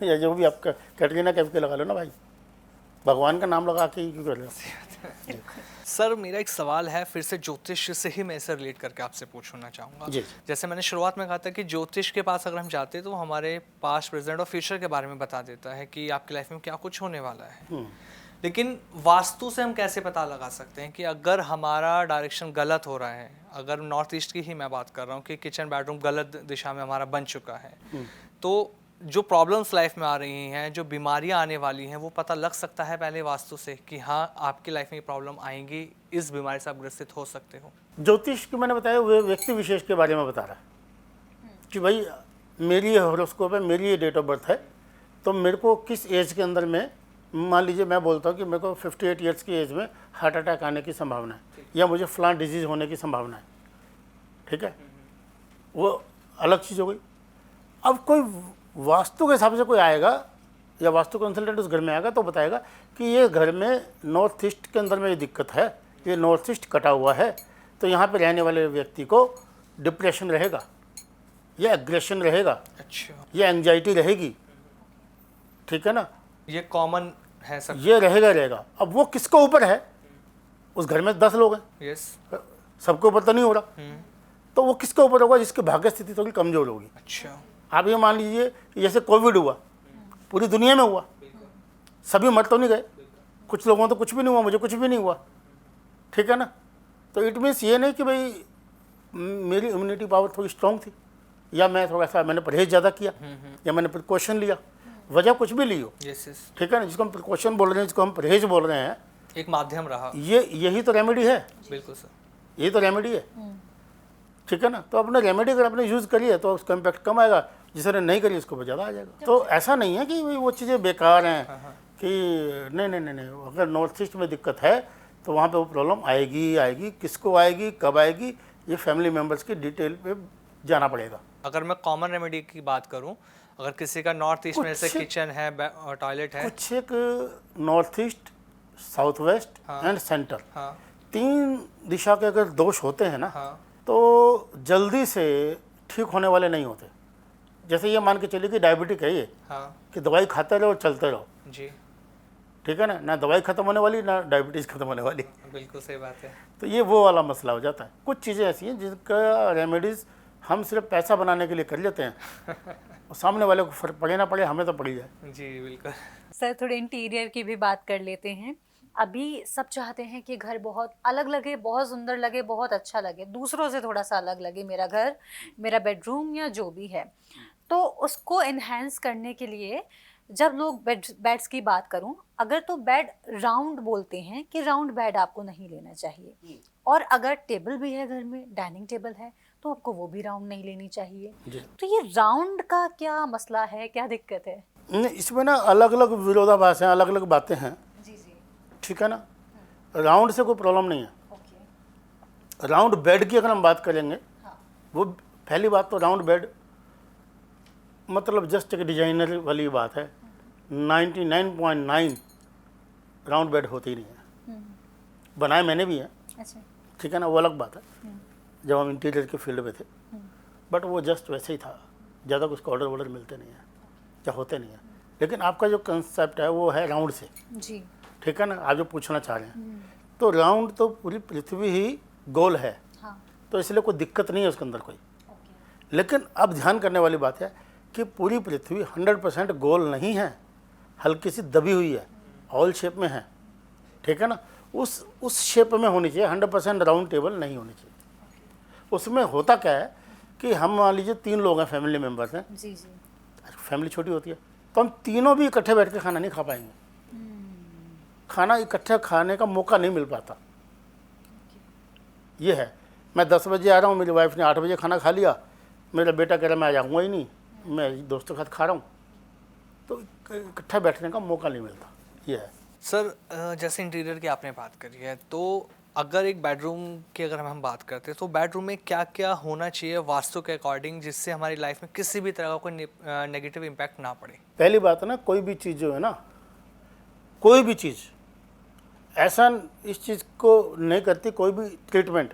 या जो भी आपका कैटरीना कैफ के लगा लो ना भाई, भगवान का नाम लगा के ही क्यों कर रहे हो। सर मेरा एक सवाल है, फिर से ज्योतिष से ही मैं इसे रिलेट करके आपसे पूछना चाहूँगा। जी। जैसे मैंने शुरुआत में कहा था कि ज्योतिष के पास अगर हम जाते हैं तो वो हमारे पास्ट, प्रेजेंट और फ्यूचर के बारे में बता देता है कि आपकी लाइफ में क्या कुछ होने वाला है। लेकिन वास्तु से हम कैसे पता लगा सकते हैं कि अगर हमारा डायरेक्शन गलत हो रहा है? अगर नॉर्थ ईस्ट की ही मैं बात कर रहा हूँ कि किचन बेडरूम गलत दिशा में हमारा बन चुका है, तो जो प्रॉब्लम्स लाइफ में आ रही हैं, जो बीमारियां आने वाली हैं, वो पता लग सकता है पहले वास्तु से कि हाँ आपकी लाइफ में ये प्रॉब्लम आएंगी, इस बीमारी से आप ग्रसित हो सकते हो। ज्योतिष की मैंने बताया वो व्यक्ति विशेष के बारे में बता रहा है कि भाई मेरी ये हॉरोस्कोप है, मेरी ये डेट ऑफ बर्थ है, तो मेरे को किस एज के अंदर में, मान लीजिए मैं बोलता हूँ कि मेरे को 58 ईयर्स की एज में हार्ट अटैक आने की संभावना है या मुझे फलां डिजीज़ होने की संभावना है, ठीक है, वो अलग चीज़ हो गई। अब कोई वास्तु के हिसाब से कोई आएगा या वास्तु कंसल्टेंट उस घर में आएगा तो बताएगा कि ये घर में नॉर्थ ईस्ट के अंदर में ये दिक्कत है, ये नॉर्थ ईस्ट कटा हुआ है, तो यहाँ पे रहने वाले व्यक्ति को डिप्रेशन रहेगा या एग्रेशन रहेगा, अच्छा, या एंग्जाइटी रहेगी, ठीक है ना, ये कॉमन है सब। ये रहेगा। अब वो किसको ऊपर है, उस घर में 10 लोग हैं, यस, सबके ऊपर तो नहीं हो रहा, तो वो किसके ऊपर होगा, जिसकी भाग्य स्थिति थोड़ी कमजोर होगी। अच्छा, आप ये मान लीजिए कि जैसे कोविड हुआ, पूरी दुनिया में हुआ, सभी मर तो नहीं गए, कुछ लोगों तो कुछ भी नहीं हुआ, मुझे कुछ भी नहीं हुआ, ठीक है ना, तो इट मीन्स ये नहीं कि भाई मेरी इम्यूनिटी पावर थोड़ी स्ट्रांग थी या मैं थोड़ा सा मैंने परहेज ज़्यादा किया या मैंने प्रिकॉशन लिया, वजह कुछ भी ली हो, यस यस, ठीक है ना, जिसको हम प्रिकॉशन बोल रहे हैं, जिसको हम परहेज बोल रहे हैं, एक माध्यम रहा। यही तो रेमेडी है, बिल्कुल सर, यही तो रेमेडी है, ठीक है ना। तो अपने रेमेडी अगर आपने यूज़ करिए तो उसका इम्पैक्ट कम आएगा, जिसने नहीं करी उसको ज़्यादा आ जाएगा। तो ऐसा नहीं है कि भाई वो चीज़ें बेकार हैं कि नहीं, अगर नॉर्थ ईस्ट में दिक्कत है तो वहाँ पे वो प्रॉब्लम आएगी, किसको आएगी, कब आएगी, ये फैमिली मेम्बर्स की डिटेल पे जाना पड़ेगा। अगर मैं कॉमन रेमेडी की बात करूं, अगर किसी का नॉर्थ ईस्ट में जैसे किचन है, टॉयलेट है, कुछ एक नॉर्थ ईस्ट साउथ वेस्ट हाँ। एंड सेंटर, हाँ 3 दिशा के अगर दोष होते हैं ना हाँ तो जल्दी से ठीक होने वाले नहीं होते। जैसे ये मान के चलिए कि डायबिटिक है ये, हाँ कि दवाई खाते रहो चलते रहो, जी, ठीक है ना दवाई खत्म होने वाली ना डायबिटीज़ खत्म होने वाली। बिल्कुल सही बात है। तो ये वो वाला मसला हो जाता है। कुछ चीज़ें ऐसी हैं जिनका रेमेडीज़ हम सिर्फ पैसा बनाने के लिए कर लेते हैं और सामने वाले को फर्क पड़े ना पड़े, हमें तो पड़ी जाए। जी बिल्कुल। सर थोड़े इंटीरियर की भी बात कर लेते हैं। अभी सब चाहते हैं कि घर बहुत अलग लगे, बहुत सुंदर लगे, बहुत अच्छा लगे, दूसरों से थोड़ा सा अलग लगे मेरा घर, मेरा बेडरूम या जो भी है। तो उसको इन्हेंस करने के लिए जब लोग बेड्स की बात करूं, अगर तो बेड राउंड बोलते हैं कि राउंड बेड आपको नहीं लेना चाहिए, और अगर टेबल भी है घर में, डाइनिंग टेबल है, तो आपको वो भी राउंड नहीं लेनी चाहिए। तो ये राउंड का क्या मसला है, क्या दिक्कत है? नहीं, इसमें ना अलग अलग विरोधाभास हैं, अलग अलग बातें हैं, जी जी, ठीक है ना। राउंड से कोई प्रॉब्लम नहीं है। ओके, राउंड बेड की अगर हम बात करेंगे, हाँ, वो पहली बात तो राउंड बेड मतलब जस्ट एक डिजाइनर वाली बात है। 99.9 राउंड बेड होते ही नहीं है। बनाए मैंने भी हैं, अच्छा, ठीक है ना, वो अलग बात है जब हम इंटीरियर के फील्ड में थे, बट वो जस्ट वैसे ही था, ज़्यादा कुछ ऑर्डर वॉर्डर मिलते नहीं हैं या होते नहीं हैं। लेकिन आपका जो कंसेप्ट है वो है राउंड से, जी, ठीक है ना, आप जो पूछना चाह रहे हैं। तो राउंड तो पूरी पृथ्वी ही गोल है, हाँ, तो इसलिए कोई दिक्कत नहीं है उसके अंदर कोई। ओके, लेकिन अब ध्यान करने वाली बात है कि पूरी पृथ्वी 100% गोल नहीं है, हल्की सी दबी हुई है, ऑल शेप में है, ठीक है ना। उस शेप में होनी चाहिए, 100% राउंड टेबल नहीं होनी चाहिए। उसमें होता क्या है कि हम मान लीजिए 3 लोग हैं, फैमिली मेम्बर्स हैं, जी जी, फैमिली छोटी होती है, तो हम तीनों भी इकट्ठे बैठ के खाना नहीं खा पाएंगे। खाना इकट्ठे खाने का मौका नहीं मिल पाता। ये है, मैं 10 बजे आ रहा हूँ, मेरी वाइफ ने 8 बजे खाना खा लिया, मेरा बेटा कह रहा मैं आ जाऊँगा ही नहीं, मैं दोस्तों के साथ खा रहा हूँ, तो इकट्ठा बैठने का मौका नहीं मिलता। ये है सर जैसे इंटीरियर की आपने बात करी है, तो अगर एक बेडरूम की अगर हम बात करते हैं तो बेडरूम में क्या क्या होना चाहिए वास्तु के अकॉर्डिंग, जिससे हमारी लाइफ में किसी भी तरह का कोई नेगेटिव इम्पैक्ट ना पड़े? पहली बात है ना, कोई भी चीज़ जो है ना, कोई भी चीज़ ऐसा इस चीज़ को नहीं करती, कोई भी ट्रीटमेंट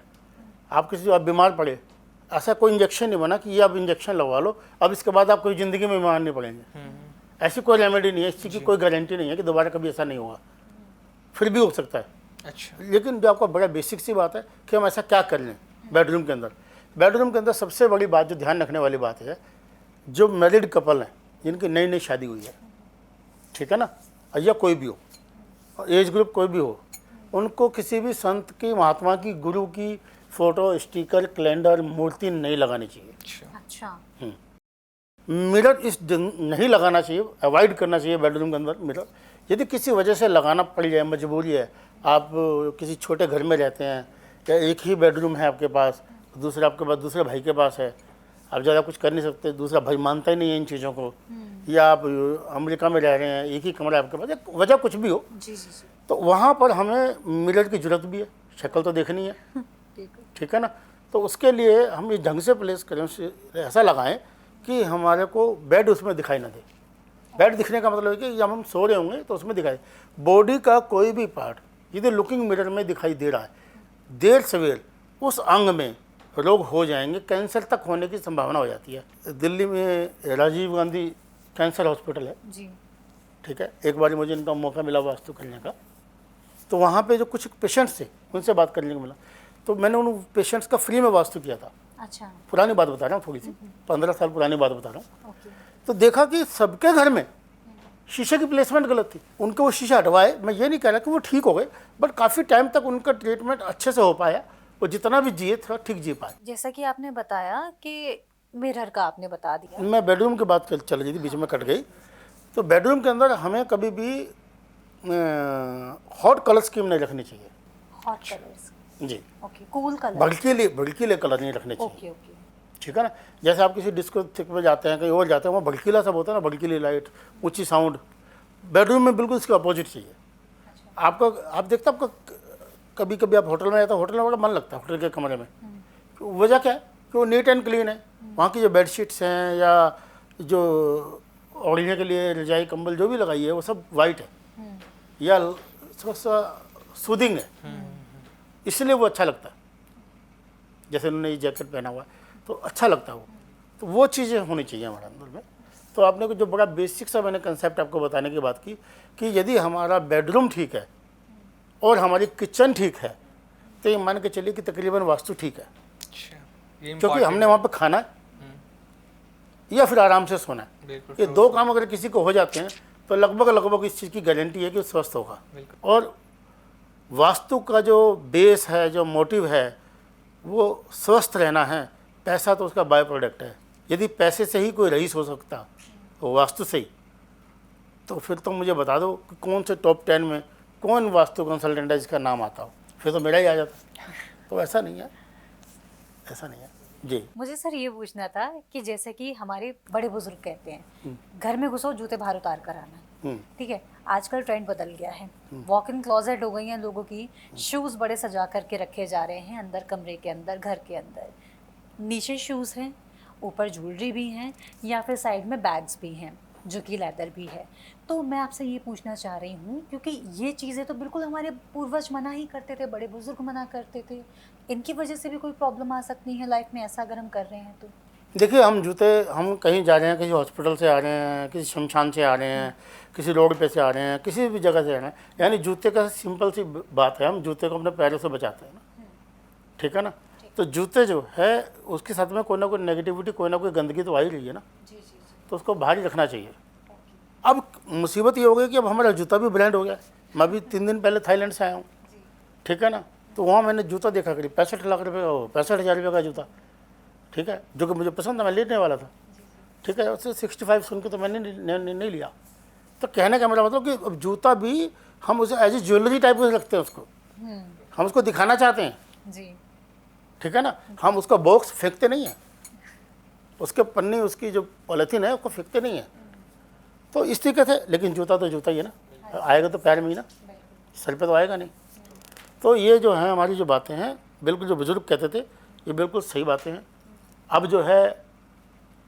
आप आप बीमार पड़े, ऐसा कोई इंजेक्शन नहीं बना कि ये आप इंजेक्शन लगवा लो, अब इसके बाद आप कोई ज़िंदगी में बीमार नहीं पड़ेंगे। ऐसी कोई रेमेडी नहीं है, इस चीज़ की कोई गारंटी नहीं है कि दोबारा कभी ऐसा नहीं होगा, फिर भी हो सकता है। अच्छा, लेकिन जो आपका बड़ा बेसिक सी बात है कि हम ऐसा क्या कर लें बेडरूम के अंदर। बेडरूम के अंदर सबसे बड़ी बात जो ध्यान रखने वाली बात है, जो मैरिड कपल हैं, जिनकी नई नई शादी हुई है, ठीक है ना, या कोई भी हो, एज ग्रुप कोई भी हो, उनको किसी भी संत की, महात्मा की, गुरु की फ़ोटो, स्टिकर, कैलेंडर, मूर्ति नहीं लगानी चाहिए। अच्छा, अच्छा, मिरर नहीं लगाना चाहिए, अवॉइड करना चाहिए बेडरूम के अंदर मिरर। यदि किसी वजह से लगाना पड़ जाए, मजबूरी है, आप किसी छोटे घर में रहते हैं या एक ही बेडरूम है आपके पास, दूसरा आपके पास दूसरे भाई के पास है, आप ज़्यादा कुछ कर नहीं सकते, दूसरा भाई मानता ही नहीं है इन चीज़ों को, या आप अमेरिका में रह रहे हैं, एक ही कमरा आपके पास, या वजह कुछ भी हो, जी जी जी, तो वहाँ पर हमें मिरर की ज़रूरत भी है, शक्ल तो देखनी है, ठीक है ना। तो उसके लिए हम इस ढंग से प्लेस करें, ऐसा लगाएं कि हमारे को बेड उसमें दिखाई ना दे। बेड दिखने का मतलब है कि जब हम सो रहे होंगे तो उसमें दिखाई, बॉडी का कोई भी पार्ट यदि लुकिंग मिरर में दिखाई दे रहा है, देर सवेर उस अंग में रोग हो जाएंगे, कैंसर तक होने की संभावना हो जाती है। दिल्ली में राजीव गांधी कैंसर हॉस्पिटल है, जी, ठीक है, एक बार मुझे इनका मौका मिला वास्तु करने का, तो वहाँ पे जो कुछ पेशेंट्स थे उनसे बात करने को मिला, तो मैंने उन पेशेंट्स का फ्री में वास्तु किया था। अच्छा, पुरानी बात बता रहा हूँ, थोड़ी सी 15 साल पुरानी बात बता रहा हूँ। ओके, तो देखा कि सबके घर में शीशे की प्लेसमेंट गलत थी, उनके वो शीशे हटवाए, मैं ये नहीं कह रहा कि वो ठीक हो गए, बट काफ़ी टाइम तक उनका ट्रीटमेंट अच्छे से हो पाया, वो जितना भी जिए थोड़ा ठीक जी पाए। जैसा कि आपने बताया कि मिरर का आपने बता दिया, मैं बेडरूम की बात चल रही थी, बीच में कट गई। तो बेडरूम के अंदर हमें कभी भी हॉट कलर स्कीम नहीं रखनी चाहिए हॉट कलर्स, जी, ओके, कूल कलर, भड़कीले कलर नहीं रखने चाहिए, ओके ओके, ठीक है ना। जैसे आप किसी डिस्को थिक में जाते हैं, कहीं और जाते हैं, वहाँ भड़कीला सब होता है ना, भड़कीली लाइट, ऊंची साउंड, बेडरूम में बिल्कुल इसके अपोजिट चाहिए। आपका आप देखते हैं, आपका कभी कभी आप होटल में जाते हैं, होटल में बड़ा मन लगता है होटल के कमरे में, वजह क्या है कि वो नीट एंड क्लीन है, वहाँ की जो बेडशीट्स हैं या जो ओढ़ने के लिए रजाई कंबल जो भी लगाई है वो सब वाइट है या थोड़ा सा सूदिंग है, इसलिए वो अच्छा लगता है। जैसे उन्होंने ये जैकेट पहना हुआ है तो अच्छा लगता है वो, तो वो चीज़ें होनी चाहिए हमारे अंदर में। तो आपने को जो बड़ा बेसिक सा मैंने कंसेप्ट आपको बताने की बात की कि यदि हमारा बेडरूम ठीक है और हमारी किचन ठीक है तो ये मान के चलिए कि तकरीबन वास्तु ठीक है, अच्छा, ये क्योंकि important हमने वहाँ पे खाना है या फिर आराम से सोना है। बिल्कुल ये दो काम अगर किसी को हो जाते हैं तो लगभग इस चीज़ की गारंटी है कि वो स्वस्थ होगा। बिल्कुल। और वास्तु का जो बेस है, जो मोटिव है, वो स्वस्थ रहना है। पैसा तो उसका बाय प्रोडक्ट है। यदि पैसे से ही कोई रईस हो सकता वो वास्तु से ही, तो फिर तो मुझे बता दो कि कौन से टॉप 10 में कौन वास्तु कंसल्टेंट है जिसका नाम आता हो, फिर तो मेरा ही आ जाता। तो ऐसा नहीं है, ऐसा नहीं है जी। मुझे सर ये पूछना था कि जैसे कि हमारे बड़े बुजुर्ग कहते हैं घर में घुसो जूते बाहर उतार कर आना, ठीक है। आजकल ट्रेंड बदल गया है, वॉक इन क्लोजेट हो गई हैं लोगों की, शूज़ बड़े सजा करके रखे जा रहे हैं अंदर कमरे के अंदर, घर के अंदर। नीचे शूज़ हैं, ऊपर ज्वेलरी भी हैं, या फिर साइड में बैग्स भी हैं जो कि लेदर भी है। तो मैं आपसे ये पूछना चाह रही हूँ, क्योंकि ये चीज़ें तो बिल्कुल हमारे पूर्वज मना ही करते थे, बड़े बुजुर्ग मना करते थे, इनकी वजह से भी कोई प्रॉब्लम आ सकती है लाइफ में ऐसा अगर हम कर रहे हैं तो? देखिए, हम जूते, हम कहीं जा रहे हैं, किसी हॉस्पिटल से आ रहे हैं, किसी शमशान से आ रहे हैं, किसी रोड पे से आ रहे हैं, किसी भी जगह से आ रहे हैं, यानी जूते का सिंपल सी बात है, हम जूते को अपने पैरों से बचाते हैं ना, ठीक है ना। तो जूते जो है उसके साथ में कोई ना कोई नेगेटिविटी, कोई ना कोई गंदगी तो आ ही रही है ना, तो उसको बाहर ही रखना चाहिए। अब मुसीबत ये हो गई कि अब हमारा जूता भी ब्रांड हो गया। मैं अभी 3 दिन पहले थाईलैंड से आया हूँ, ठीक है ना, तो वहाँ मैंने जूता देखा करीब 65 लाख रुपये का, 65,000 रुपये का जूता, ठीक है, जो कि मुझे पसंद था, मैं लेने वाला था, ठीक है। उससे 65 सुन के तो मैंने नहीं लिया। तो कहने का मेरा मतलब कि अब जूता भी हम उसे एज ए ज्वेलरी टाइप में रखते हैं उसको, हम उसको दिखाना चाहते हैं जी, ठीक है ना। हम उसका बॉक्स फेंकते नहीं हैं, उसके पन्नी, उसकी जो पॉलीथीन है उसको फेंकते नहीं हैं। तो इस तरीके से, लेकिन जूता तो जूता ही है ना, आएगा तो पैर में ही ना, सर पे तो आएगा नहीं। तो ये जो है हमारी जो बातें हैं, बिल्कुल जो बुजुर्ग कहते थे ये बिल्कुल सही बातें हैं। अब जो है,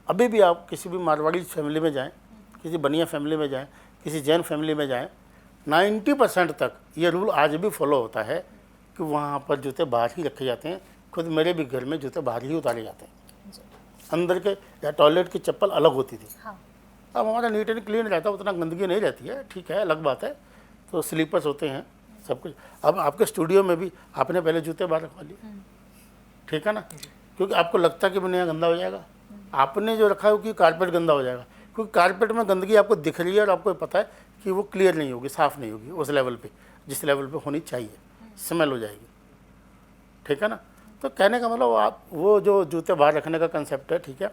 अभी भी आप किसी भी मारवाड़ी फैमिली में जाएं, किसी बनिया फैमिली में जाएं, किसी जैन फैमिली में जाएं, 90% तक ये रूल आज भी फॉलो होता है कि वहाँ पर जूते बाहर ही रखे जाते हैं। खुद मेरे भी घर में जूते बाहर ही उतारे जाते हैं, अंदर के या टॉयलेट की चप्पल अलग होती थी। हाँ। अब हमारा नीट एंड क्लीन रहता है, उतना गंदगी नहीं रहती है, ठीक है, अलग बात है। तो स्लीपर्स होते हैं, सब कुछ। अब आपके स्टूडियो में भी आपने पहले जूते बाहर रखवा लिए, ठीक है ना, क्योंकि आपको लगता है कि मैंने यहाँ गंदा हो जाएगा, आपने जो रखा है कि कारपेट गंदा हो जाएगा, क्योंकि कारपेट में गंदगी आपको दिख रही है और आपको पता है कि वो क्लियर नहीं होगी, साफ़ नहीं होगी उस लेवल पे जिस लेवल पे होनी चाहिए, स्मेल हो जाएगी, ठीक है ना। तो कहने का मतलब आप वो जो जूते बाहर रखने का कंसेप्ट है, ठीक है।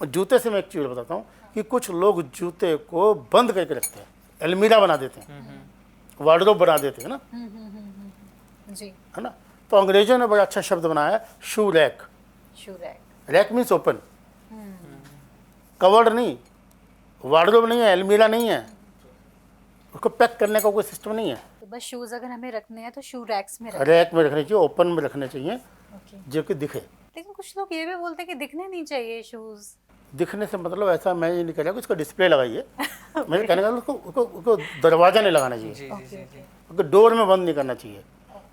और जूते से मैं एक चीज़ बताता हूँ कि कुछ लोग जूते को बंद करके रखते हैं, अलमीरा बना देते हैं, वार्डरोब बना देते हैं ना, जी, है ना। तो अंग्रेजों ने बड़ा अच्छा शब्द बनाया है, shoe rack. Shoe rack, rack means open, covered नहीं, वार्डरोब नहीं है, अलमीरा नहीं है, उसको पैक करने का कोई सिस्टम नहीं है। तो बस शूज़ अगर हमें रखने हैं तो शू रैक्स में रैक में रखने चाहिए, ओपन में रखने चाहिए, ओके। जो कि दिखे। लेकिन कुछ लोग ये भी बोलते हैं कि दिखने नहीं चाहिए शूज़। दिखने से मतलब ऐसा मैं ये नहीं कह रहा कि उसका डिस्प्ले लगाइए, मेरे कहने का मतलब उसको दरवाज़ा नहीं लगाना चाहिए, जी जी जी जी। उसको डोर में बंद नहीं करना चाहिए,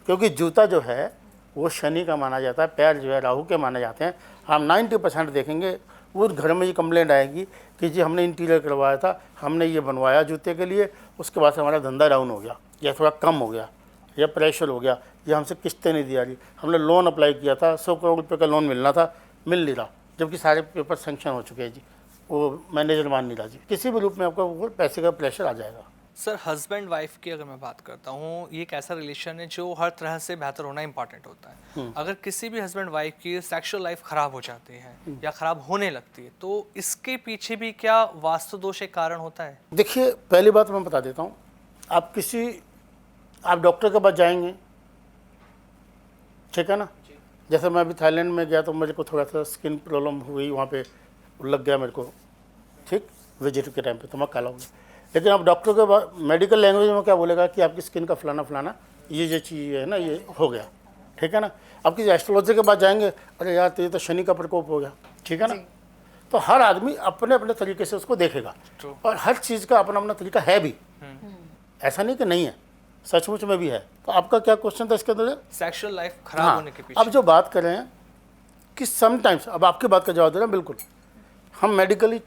क्योंकि जूता जो है वो शनि का माना जाता है, पैर जो है राहु के माने जाते हैं। हम 90% देखेंगे उस घर में ये कंप्लेंट आएगी कि जी हमने इंटीरियर करवाया था, हमने ये बनवाया जूते के लिए, उसके बाद से हमारा धंधा डाउन हो गया, या थोड़ा कम हो गया, या प्रेशर हो गया, या हमसे किस्तें नहीं दी जा रही, हमने लोन अप्लाई किया था, 100 करोड़ रुपये का लोन मिलना था, मिल नहीं रहा, जबकि सारे पेपर सेंक्शन हो चुके हैं जी, वो मैनेजर मान नहीं रहा जी। किसी भी रूप में आपको वो पैसे का प्रेशर आ जाएगा। सर, हस्बैंड वाइफ की अगर मैं बात करता हूँ, ये एक ऐसा रिलेशन है जो हर तरह से बेहतर होना इंपॉर्टेंट होता है। अगर किसी भी हस्बैंड वाइफ की सेक्सुअल लाइफ ख़राब हो जाती है या ख़राब होने लगती है, तो इसके पीछे भी क्या वास्तु दोष एक कारण होता है? देखिए, पहली बात मैं बता देता हूँ, आप डॉक्टर के पास जाएंगे, ठीक है ना। जैसे मैं अभी थाईलैंड में गया तो मेरे को थोड़ा सा स्किन प्रॉब्लम हुई, वहाँ पे लग गया मेरे को, ठीक, विजिट के टाइम पे, तो मैं काला हो गया। लेकिन आप डॉक्टर के बाद मेडिकल लैंग्वेज में क्या बोलेगा कि आपकी स्किन का फलाना फलाना ये चीज़ है ना, ये हो गया, ठीक है ना। आप किसी एस्ट्रोलॉजर के पास जाएंगे, अरे यार तो ये तो शनि का प्रकोप हो गया, ठीक है ना। तो हर आदमी अपने अपने तरीके से उसको देखेगा, और हर चीज़ का अपना अपना तरीका है भी, ऐसा नहीं कि नहीं है, सचमुच में भी है। तो आपका क्या क्वेश्चन था इसके अंदर? सेक्सुअल लाइफ खराब हाँ, होने के पीछे। अब जो बात कर रहे हैं कि समटाइम्स, अब आपकी बात का जवाब दे रहे हैं, बिल्कुल हम मेडिकली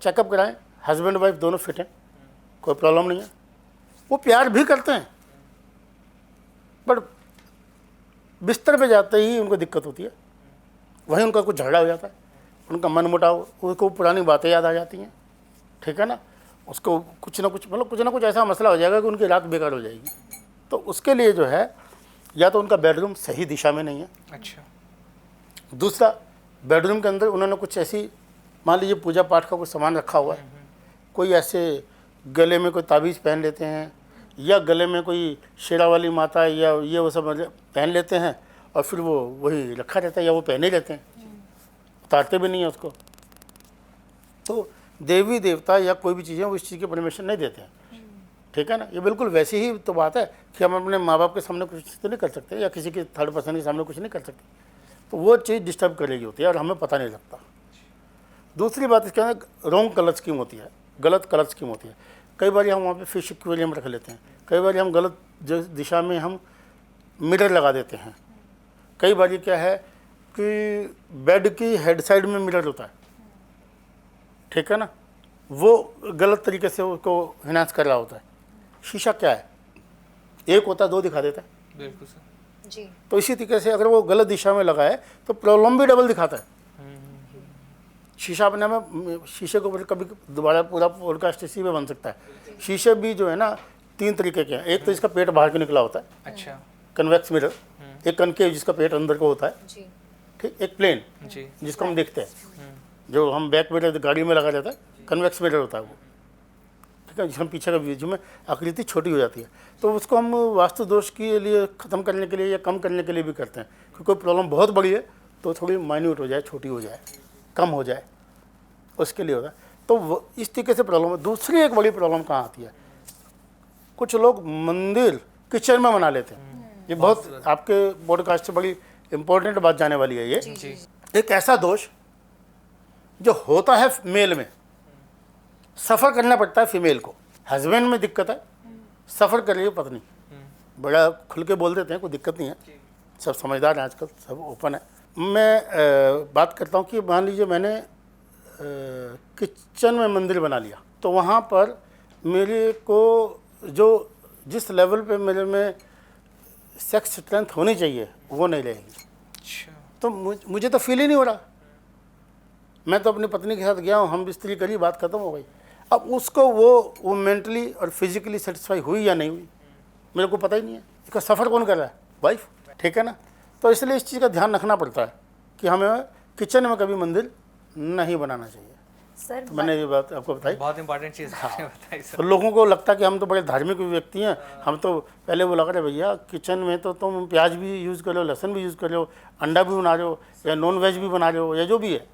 चेकअप कराएं, हस्बैंड वाइफ दोनों फिट हैं, कोई प्रॉब्लम नहीं है, वो प्यार भी करते हैं, बट बिस्तर पे जाते ही उनको दिक्कत होती है, वहीं उनका कुछ झगड़ा हो जाता है, उनका मन मुटाव, उनको पुरानी बातें याद आ जाती हैं, ठीक है ना, उसको कुछ ना कुछ मतलब कुछ ना कुछ ऐसा मसला हो जाएगा कि उनकी रात बेकार हो जाएगी। तो उसके लिए जो है, या तो उनका बेडरूम सही दिशा में नहीं है, अच्छा। दूसरा बेडरूम के अंदर उन्होंने कुछ ऐसी, मान लीजिए पूजा पाठ का कुछ सामान रखा हुआ है, कोई ऐसे गले में कोई ताबीज़ पहन लेते हैं, या गले में कोई शेरा वाली माता या ये वो सब पहन लेते हैं, और फिर वो वही रखा रहता है, या वो पहने ही रहते हैं, उतारते भी नहीं है उसको। तो देवी देवता या कोई भी चीज़ें वो इस चीज़ की परमिशन नहीं देते हैं, ठीक है ना। ये बिल्कुल वैसी ही तो बात है कि हम अपने माँ बाप के सामने कुछ तो नहीं कर सकते, या किसी के थर्ड पर्सन के सामने कुछ नहीं कर सकते, तो वो चीज़ डिस्टर्ब करेगी होती है और हमें पता नहीं लगता। दूसरी बात इसके अंदर रॉन्ग कलर स्कीम होती है, गलत कलर स्कीम होती है। कई बार हम वहाँ पे फिश एक्वेरियम रख लेते हैं, कई बार हम गलत दिशा में हम मिरर लगा देते हैं, कई बार क्या है कि बेड की हेड साइड में मिरर होता है, ठीक है ना, वो गलत तरीके से उसको इन्हांस कर रहा होता है। शीशा क्या है, एक होता है, दो दिखा देता है, बिल्कुल सर जी। तो इसी तरीके से अगर वो गलत दिशा में लगा है तो प्रॉब्लम भी डबल दिखाता है। शीशा अपने में, शीशे को कभी दोबारा पूरा पॉडकास्ट इसी में बन सकता है। शीशे भी जो है ना 3 तरीके के हैं, एक तो इसका पेट बाहर को निकला होता है, अच्छा कन्वेक्स मिरर, एक कनकेव जिसका पेट अंदर को होता है, जी। ठीक, एक प्लेन जी जिसको हम देखते हैं, जो हम बैक मिरर गाड़ी में लगा रहता है, कन्वेक्स मिरर होता है वो, ठीक है, जिसमें पीछे का व्यू में आकृति छोटी हो जाती है। तो उसको हम वास्तु दोष के लिए ख़त्म करने के लिए या कम करने के लिए भी करते हैं, क्योंकि कोई प्रॉब्लम बहुत बड़ी है तो थोड़ी माइन्यूट हो जाए, छोटी हो जाए, कम हो जाए, उसके लिए होता है। तो इस तरीके से प्रॉब्लम है। दूसरी एक बड़ी प्रॉब्लम कहाँ आती है, कुछ लोग मंदिर किचन में बना लेते हैं। ये बहुत आपके पॉडकास्ट से बड़ी इंपॉर्टेंट बात जाने वाली है। ये जी एक ऐसा दोष जो होता है मेल में, सफ़र करना पड़ता है फीमेल को, हस्बैंड में दिक्कत है, सफ़र कर रही है पत्नी, बड़ा खुल के बोल देते हैं, कोई दिक्कत नहीं है, सब समझदार हैं आजकल, सब ओपन है। मैं बात करता हूँ कि मान लीजिए मैंने किचन में मंदिर बना लिया, तो वहाँ पर मेरे को जो जिस लेवल पे मेरे में सेक्स स्ट्रेंथ होनी चाहिए वो नहीं रहेगी। अच्छा तो मुझे तो फील ही नहीं हो रहा, मैं तो अपनी पत्नी के साथ गया हूँ, हम बिस्तरी करी, बात खत्म हो गई। अब उसको वो मेंटली और फिजिकली सेटिस्फाई हुई या नहीं हुई मेरे को पता ही नहीं है। इसका सफ़र कौन कर रहा है, वाइफ, ठीक है ना। तो इसलिए इस चीज़ का ध्यान रखना पड़ता है कि हमें किचन में कभी मंदिर नहीं बनाना चाहिए। सर तो मैंने ये बात आपको बताई। बहुत इंपॉर्टेंट चीज़ आपने बताई तो सर। लोगों को लगता है कि हम तो बड़े धार्मिक व्यक्ति हैं, हम तो पहले वो लगा रहे भैया किचन में तो तुम प्याज भी यूज़ कर लो, लहसुन भी यूज़ कर लो, अंडा भी बना रहे हो या नॉन वेज भी बना रहे हो या जो भी है,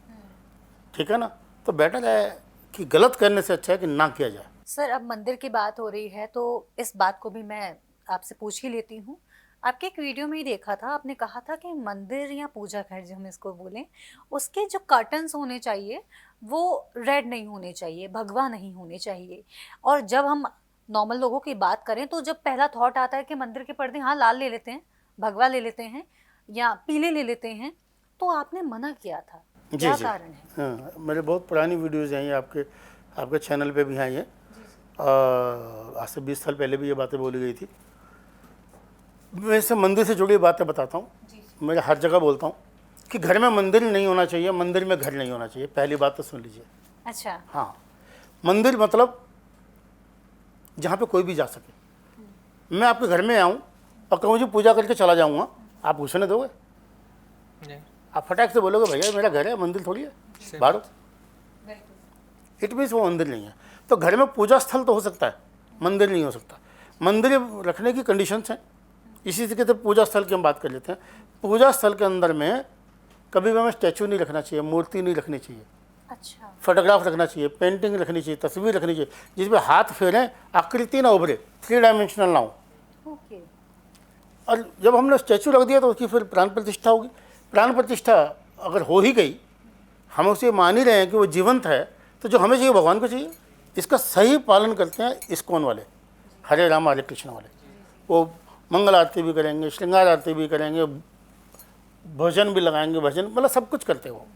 ठीक है ना। तो बेटर है कि गलत करने से अच्छा है कि ना किया जाए। सर अब मंदिर की बात हो रही है तो इस बात को भी मैं आपसे पूछ ही लेती हूँ। आपके एक वीडियो में ही देखा था, आपने कहा था कि मंदिर या पूजा घर जो हम इसको बोलें, उसके जो कर्टन्स होने चाहिए वो रेड नहीं होने चाहिए, भगवा नहीं होने चाहिए। और जब हम नॉर्मल लोगों की बात करें तो जब पहला थॉट आता है कि मंदिर के पर्दे हाँ लाल ले लेते हैं, भगवा ले लेते हैं या पीले ले लेते हैं, तो आपने मना किया था, क्या कारण है? हाँ, मेरे बहुत पुरानी वीडियोज़ हैं ये, आपके चैनल पे भी हैं ये, आज से 20 साल पहले भी ये बातें बोली गई थी। मैं से मंदिर से जुड़ी बातें बताता हूँ, मैं हर जगह बोलता हूँ कि घर में मंदिर नहीं होना चाहिए, मंदिर में घर नहीं होना चाहिए। पहली बात तो सुन लीजिए। अच्छा। हाँ, मंदिर मतलब जहाँ पे कोई भी जा सके। मैं आपके घर में आऊँ और कहूँ जी पूजा करके चला जाऊँगा, आप घुसने दोगे? जी आप फटाक से बोलोगे भैया मेरा घर है, मंदिर थोड़ी है, बाहर। इट मीन्स वो मंदिर नहीं है। तो घर में पूजा स्थल तो हो सकता है, मंदिर नहीं हो सकता। मंदिर रखने की कंडीशंस हैं, इसी तरीके से पूजा स्थल की हम बात कर लेते हैं। पूजा स्थल के अंदर में कभी भी हमें स्टैचू नहीं रखना चाहिए, मूर्ति नहीं रखनी चाहिए, अच्छा। फोटोग्राफ रखना चाहिए, पेंटिंग रखनी चाहिए, तस्वीर रखनी चाहिए जिसमें हाथ फेरें, आकृति ना उभरे, 3 डायमेंशनल ना हो। ओके। और जब हमने स्टैचू रख दिया तो उसकी फिर प्राण प्रतिष्ठा होगी। प्राण प्रतिष्ठा अगर हो ही गई, हम उसे मान ही रहे हैं कि वो जीवंत है, तो जो हमें चाहिए भगवान को चाहिए। इसका सही पालन करते हैं इस्कॉन वाले, हरे राम हरे कृष्ण वाले। वो मंगल आरती भी करेंगे, श्रृंगार आरती भी करेंगे, भजन भी लगाएंगे, भजन मतलब सब कुछ करते हैं, वो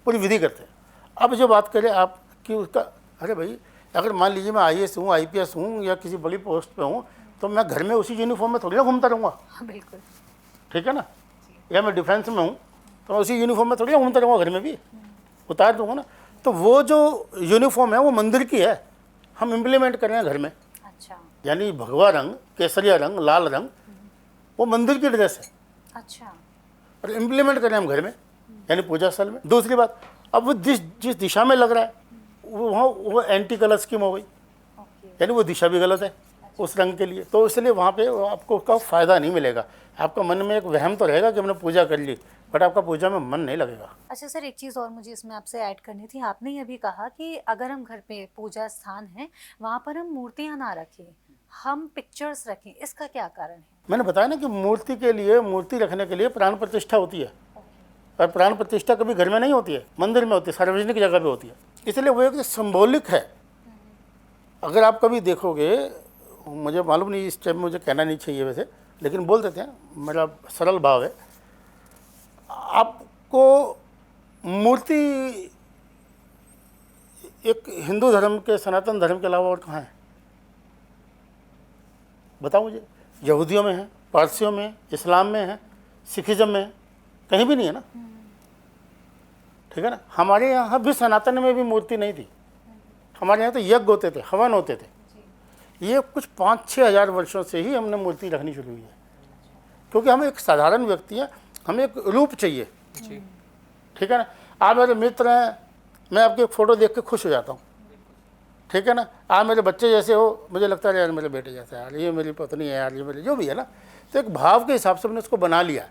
पूरी विधि करते हैं। अब जो बात करें आप कि उसका, अरे भाई अगर मान लीजिए मैं IAS हूँ, IPS हूँ या किसी बड़ी पोस्ट पे हूँ, तो मैं घर में उसी यूनिफॉर्म में थोड़ी ना घूमता रहूँगा, हाँ, बिल्कुल। ठीक है ना। या मैं डिफेंस में हूँ तो उसी यूनिफॉर्म में थोड़ी ना घूमता रहूँगा, घर में भी उतार दूँगा ना। तो वो जो यूनिफॉर्म है वो मंदिर की है, हम इम्प्लीमेंट कर रहे हैं घर में। अच्छा यानी भगवा रंग, केसरिया रंग, लाल रंग, वो मंदिर की ड्रेस है अच्छा। और इम्प्लीमेंट कर रहे हैं हम घर में, यानी पूजा स्थल में। दूसरी बात, अब वो जिस दिशा में लग रहा है वो एंटी कलर स्कीम हो गई, ओके। यानी वो दिशा भी गलत है उस रंग के लिए। तो इसलिए वहाँ पे आपको उसका फ़ायदा नहीं मिलेगा। आपका मन में एक वहम तो रहेगा कि हमने पूजा कर ली, बट आपका पूजा में मन नहीं लगेगा। अच्छा सर, एक चीज़ और मुझे इसमें आपसे ऐड करनी थी। आपने ये भी कहा कि अगर हम घर पे पूजा स्थान है वहाँ पर हम मूर्तियाँ ना रखें, हम पिक्चर्स रखें, इसका क्या कारण है? मैंने बताया ना कि मूर्ति के लिए, मूर्ति रखने के लिए प्राण प्रतिष्ठा होती है, और प्राण प्रतिष्ठा कभी घर में नहीं होती है, मंदिर में होती है, सार्वजनिक जगह पे होती है। इसलिए वो एक सिंबॉलिक है। अगर आप कभी देखोगे, मुझे मालूम नहीं इस टाइम मुझे कहना नहीं चाहिए वैसे, लेकिन बोल देते हैं, मेरा सरल भाव है, आपको मूर्ति एक हिंदू धर्म के, सनातन धर्म के अलावा और कहाँ है बताओ मुझे? यहूदियों में है, पारसियों में है, इस्लाम में है, सिखिज़म में है, कहीं भी नहीं है ना, ठीक है ना। हमारे यहाँ भी सनातन में भी मूर्ति नहीं थी, हमारे यहाँ तो यज्ञ होते थे, हवन होते थे। ये कुछ 5-6 हज़ार वर्षों से ही हमने मूर्ति रखनी शुरू हुई है, क्योंकि हम एक साधारण व्यक्ति हैं, हमें एक रूप चाहिए, ठीक है ना। आप मेरे मित्र हैं, मैं आपकी एक फ़ोटो देख के खुश हो जाता हूँ, ठीक है ना। आप मेरे बच्चे जैसे हो, मुझे लगता है यार मेरे बेटे जैसा है यार, ये मेरी पत्नी है यार, ये मेरी जो भी है ना। तो एक भाव के हिसाब से मैंने उसको बना लिया।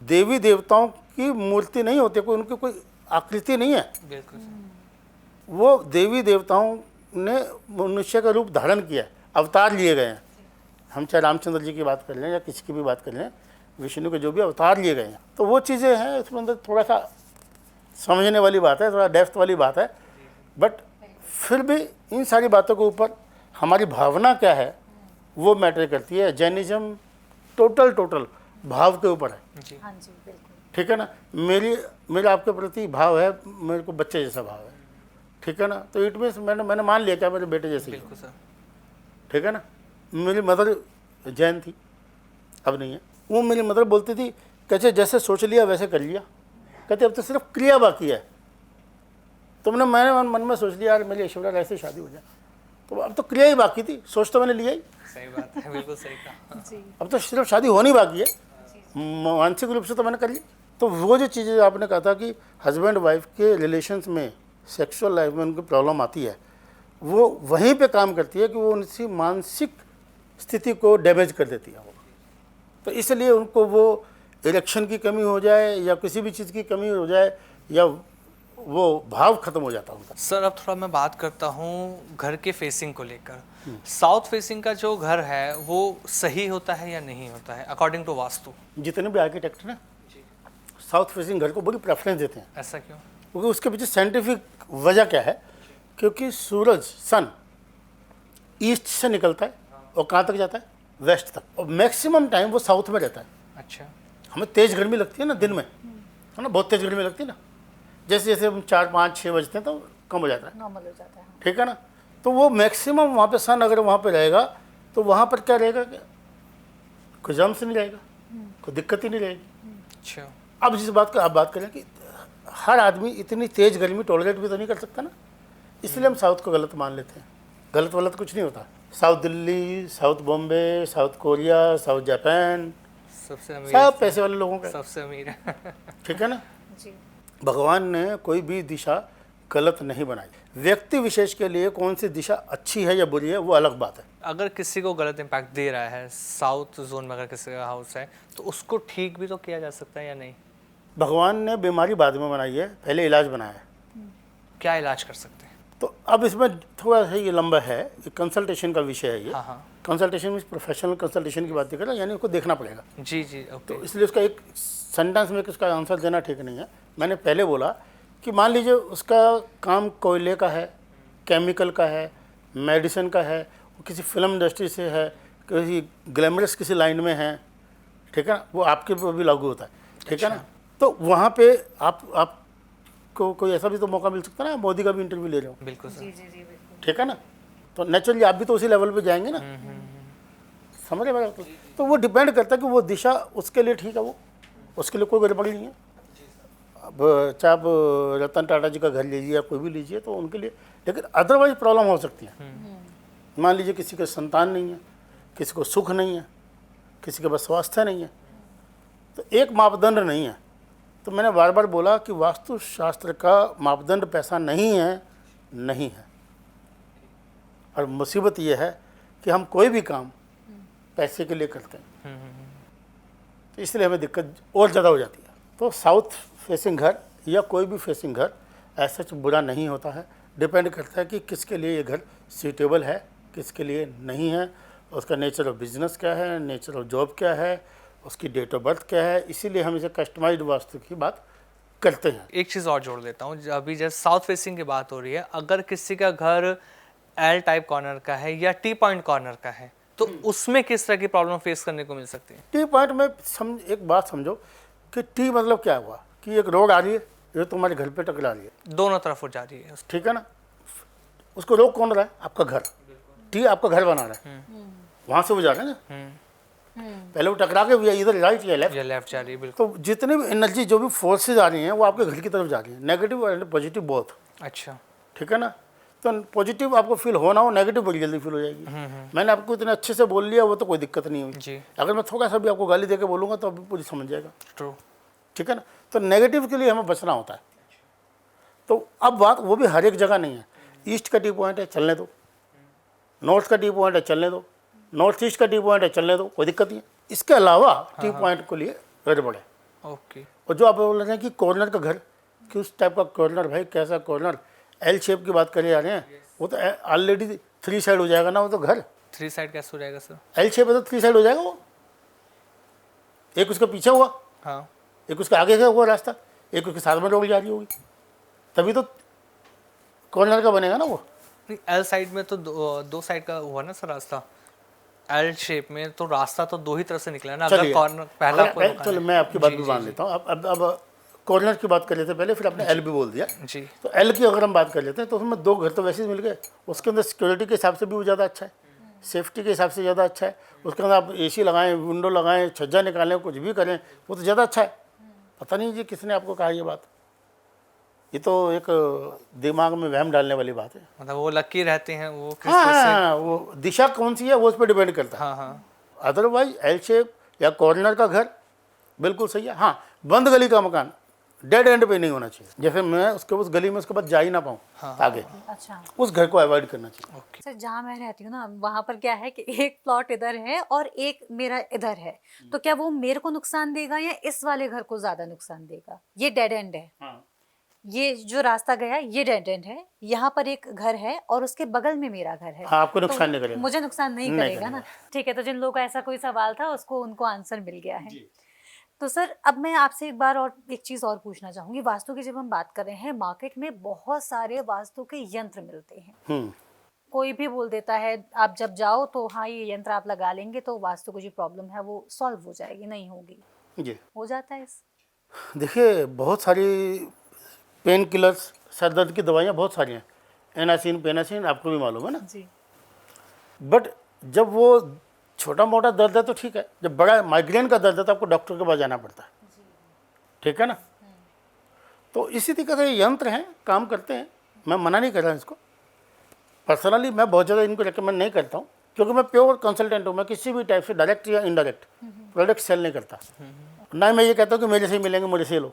देवी देवताओं की मूर्ति नहीं होती, कोई उनकी कोई आकृति नहीं है, बिल्कुल। वो देवी देवताओं ने मनुष्य का रूप धारण किया है, अवतार लिए गए हैं। हम चाहे रामचंद्र जी की बात कर लें या किसी की भी बात कर लें, विष्णु के जो भी अवतार लिए गए हैं, तो वो चीज़ें हैं। इसमें अंदर थोड़ा सा समझने वाली बात है, थोड़ा डेप्थ वाली बात है, बट फिर भी इन सारी बातों के ऊपर हमारी भावना क्या है वो मैटर करती है। जैनिज़्म टोटल भाव के ऊपर है, हाँ जी, बिल्कुल। ठीक है ना। मेरा आपके प्रति भाव है, मेरे को बच्चे जैसा भाव है, ठीक है ना। तो इट मीन्स मैंने मान लिया क्या मेरे बेटे जैसे ही, बिल्कुल सर। ठीक है ना। मेरी मदर जैन थी, अब नहीं है। वो मेरी मदर बोलती थी, कहते जैसे सोच लिया वैसे कर लिया, कहते अब तो सिर्फ क्रिया बाकी है। मैंने मन में सोच लिया यार मेरी ऐश्वर्या राय से शादी हो जाए, तो अब तो क्रिया ही बाकी थी, सोच तो मैंने लिया ही, सही बात है, बिल्कुल सही कहा। जी। अब तो सिर्फ शादी होनी बाकी है, मानसिक रूप से तो मैंने कर ली। तो वो जो चीज़ें आपने कहा था कि हस्बैंड वाइफ के रिलेशंस में, सेक्सुअल लाइफ में उनकी प्रॉब्लम आती है, वो वहीं पे काम करती है कि वो उनकी मानसिक स्थिति को डैमेज कर देती है वो। तो इसलिए उनको वो इरेक्शन की कमी हो जाए या किसी भी चीज़ की कमी हो जाए, या वो भाव खत्म हो जाता है उनका। सर अब थोड़ा मैं बात करता हूँ घर के फेसिंग को लेकर। साउथ फेसिंग का जो घर है वो सही होता है या नहीं होता है अकॉर्डिंग टू वास्तु? जितने भी आर्किटेक्ट ना साउथ फेसिंग घर को बड़ी प्रेफरेंस देते हैं। ऐसा क्यों? क्योंकि उसके पीछे साइंटिफिक वजह क्या है, क्योंकि सूरज, सन ईस्ट से निकलता है और कहाँ तक जाता है? वेस्ट तक, और मैक्सिमम टाइम वो साउथ में रहता है। अच्छा। हमें तेज़ गर्मी लगती है ना दिन में, है ना, बहुत तेज़ गर्मी लगती है ना। जैसे जैसे हम 4-5-6 बजते हैं तो कम हो जाता है, नॉर्मल हो जाता है। ठीक है ना। तो वो मैक्सिमम वहाँ पे सन अगर वहाँ पे रहेगा तो वहाँ पर क्या रहेगा, क्या कोई जम्स नहीं रहेगा, कोई दिक्कत ही नहीं रहेगी। अच्छा। अब जिस बात का आप बात करें कि हर आदमी इतनी तेज़ गर्मी टॉलरेट भी तो नहीं कर सकता ना, इसलिए हम साउथ को गलत मान लेते हैं। गलत वलत कुछ नहीं होता। South Delhi, south Bombay, south Korea, south Japan, सबसे अमीर, सब पैसे वाले लोगों का, सबसे अमीर है। ठीक है ना। जी। भगवान ने कोई भी दिशा गलत नहीं बनाई। व्यक्ति विशेष के लिए कौन सी दिशा अच्छी है या बुरी है वो अलग बात है। अगर किसी को गलत इम्पैक्ट दे रहा है साउथ जोन में, अगर किसी का हाउस है तो उसको ठीक भी तो किया जा सकता है या नहीं? भगवान ने बीमारी बाद में बनाई है, पहले इलाज बनाया है। क्या इलाज कर सकते हैं? तो अब इसमें थोड़ा सा ये लंबा है, कंसल्टेशन का विषय है ये। हाँ हाँ। कंसल्टेशन में प्रोफेशनल कंसल्टेशन की बात कर रहा है, यानी उसको देखना पड़ेगा। जी जी, ओके। तो इसलिए उसका एक सेंटेंस में उसका आंसर देना ठीक नहीं है। मैंने पहले बोला कि मान लीजिए उसका काम कोयले का है, केमिकल का है, मेडिसिन का है, वो किसी फिल्म इंडस्ट्री से है, किसी ग्लैमरस किसी लाइन में है, ठीक है ना, वो आपके ऊपर भी लागू होता है, ठीक है ना। तो वहाँ पे आपको कोई ऐसा भी तो मौका मिल सकता है ना, मोदी का भी इंटरव्यू ले रहे हो, बिल्कुल सर। जी जी जी बिल्कुल। ठीक है ना, तो नेचुरली आप भी तो उसी लेवल पे जाएंगे ना, समझ रहे मेरा। तो वो डिपेंड करता है कि वो दिशा उसके लिए ठीक है, वो उसके लिए कोई गड़बड़ी नहीं है। अब चाहे आप रतन टाटा जी का घर लीजिए या कोई भी लीजिए तो उनके लिए, लेकिन अदरवाइज प्रॉब्लम हो सकती है। मान लीजिए किसी के संतान नहीं है, किसी को सुख नहीं है, किसी के पास स्वास्थ्य नहीं है, तो एक मापदंड नहीं है। तो मैंने बार बार बोला कि वास्तुशास्त्र का मापदंड पैसा नहीं है, नहीं है। और मुसीबत ये है कि हम कोई भी काम पैसे के लिए करते हैं, तो इसलिए हमें दिक्कत और ज़्यादा हो जाती है। तो साउथ फेसिंग घर या कोई भी फेसिंग घर ऐसा बुरा नहीं होता है, डिपेंड करता है कि किसके लिए ये घर सूटेबल है, किसके लिए नहीं है, उसका नेचर ऑफ बिजनेस क्या है, नेचर ऑफ जॉब क्या है, उसकी डेट ऑफ बर्थ क्या है। इसीलिए हम इसे कस्टमाइज्ड वास्तु की बात करते हैं। एक चीज़ और जोड़ देता हूँ, अभी जैसे साउथ फेसिंग की बात हो रही है, अगर किसी का घर एल टाइप कॉर्नर का है या टी पॉइंट कॉर्नर का है, तो उसमें किस तरह की प्रॉब्लम फेस करने को मिल सकती है? टी पॉइंट में एक बात समझो कि टी मतलब क्या हुआ कि एक रोड आ रही है, जो तुम्हारे घर पे टकरा रही है, दोनों तरफ हो जा रही है। ठीक है ना, उसको रोक कौन रहा है? आपका घर। टी आपका घर बना रहा है, वहाँ से वो जा रहा है ना, पहले वो टकरा के भी इधर राइट या लेफ्ट, या लेफ्ट जा रही है, बिल्कुल। तो जितनी भी एनर्जी जो भी फोर्सेज आ रही हैं वो आपके घर की तरफ जा रही है, नेगेटिव और पॉजिटिव बोथ, अच्छा, ठीक है ना। तो पॉजिटिव आपको फील होना हो, नेगेटिव बड़ी जल्दी फील हो जाएगी। मैंने आपको इतने अच्छे से बोल लिया, वो तो कोई दिक्कत नहीं हुई जी, अगर मैं थोड़ा सा भी आपको गाली दे के बोलूँगा तो अभी पूरी समझ जाएगा, ट्रू। ठीक है ना। तो नेगेटिव के लिए हमें बचना होता है। तो अब बात वो भी हर एक जगह नहीं है, ईस्ट का टी पॉइंट है चलने दो, नॉर्थ का टी पॉइंट है चलने दो, नॉर्थ ईस्ट का टी पॉइंट है चलने दो, कोई दिक्कत नहीं है। इसके अलावा टी पॉइंट के लिए गड़बड़ है। ओके, और जो आप बोल रहे हैं कि कॉर्नर का घर, किस टाइप का कॉर्नर, भाई कैसा कॉर्नर, एल शेप की बात करे जा रहे हैं, वो तो ऑलरेडी 3 साइड हो जाएगा ना, वो तो घर 3 साइड कैसे हो जाएगा सर? एल शेप है तो 3 साइड हो जाएगा वो, एक उसके पीछे हुआ, हाँ, एक उसके आगे का हुआ रास्ता, एक उसके साथ में रोड जा रही होगी, तभी तो कॉर्नर का बनेगा ना वो। एल साइड में तो दो साइड का हुआ ना सर रास्ता, एल शेप में तो रास्ता तो 2 ही तरफ से निकला ना, अगर चलिए, कॉर्नर पहला कोई दुकान चलो है। मैं आपकी बात जी, भी जी, मान जी। लेता हूँ। अब कॉर्नर की बात कर लेते पहले, फिर आपने एल भी बोल दिया। जी, तो एल की अगर हम बात कर लेते हैं तो उसमें 2 घर तो वैसे ही मिल गए, उसके अंदर सिक्योरिटी के हिसाब से भी वो ज़्यादा अच्छा है, सेफ्टी के हिसाब से ज़्यादा अच्छा है, उसके अंदर आप एसी लगाएं, विंडो लगाएं, छज्जा निकालें, कुछ भी करें, वो तो ज़्यादा अच्छा है। पता नहीं जी किसने आपको कहा ये बात, ये तो एक दिमाग में वहम डालने वाली बात है। मतलब वो लकी रहते हैं, वो किस तरह से। हाँ, वो दिशा कौन सी है वो उस पर डिपेंड करता है। हाँ, हाँ, अदरवाइज एल शेप या कॉर्नर का घर बिल्कुल सही है। हाँ, बंद गली का मकान डेड एंड पे नहीं होना चाहिए, जैसे मैं उस गली में उसके बाद जा ही ना पाऊँ आगे, अच्छा उस घर को अवॉइड करना चाहिए। सर, जहाँ मैं रहती हूँ ना वहाँ पर क्या है कि एक प्लॉट इधर है और एक मेरा इधर है, तो क्या वो मेरे को नुकसान देगा या इस वाले घर को ज्यादा नुकसान देगा? ये डेड एंड है, हाँ, ये जो रास्ता गया ये डेड एंड है, यहाँ पर एक घर है और उसके बगल में मेरा घर है। हाँ, आपको तो नुकसान नहीं करेगा। मुझे नुकसान नहीं नहीं करेगा ना, ठीक है। तो जिन लोगों का ऐसा कोई सवाल था उसको उनको आंसर मिल गया है। तो सर अब मैं आपसे एक बार और एक चीज़ और पूछना चाहूँगी। वास्तु की जब हम बात कर रहे हैं, मार्केट में बहुत सारे वास्तु के यंत्र मिलते हैं, कोई भी बोल देता है आप जब जाओ तो हाँ ये यंत्र आप लगा लेंगे तो वास्तु को जो प्रॉब्लम है वो सॉल्व हो जाएगी, नहीं होगी, जी हो जाता है इस देखिए, बहुत सारी पेन किलर्स, सर दर्द की दवाइयाँ बहुत सारी हैं, एनासिन, पेनासिन, आपको भी मालूम है ना। जी बट जब वो छोटा मोटा दर्द है तो ठीक है, जब बड़ा माइग्रेन का दर्द है तो आपको डॉक्टर के पास जाना पड़ता है, ठीक है ना। तो इसी तरीके से यंत्र हैं, काम करते हैं, मैं मना नहीं कर रहा इसको। पर्सनली मैं बहुत ज़्यादा इनको रिकमेंड नहीं करता हूँ, क्योंकि मैं प्योर कंसल्टेंट हूँ। मैं किसी भी टाइप से डायरेक्ट या इनडायरेक्ट प्रोडक्ट सेल नहीं करता। ना मैं ये कहता हूँ कि मेरे से ही मिलेंगे, मुझे से लो।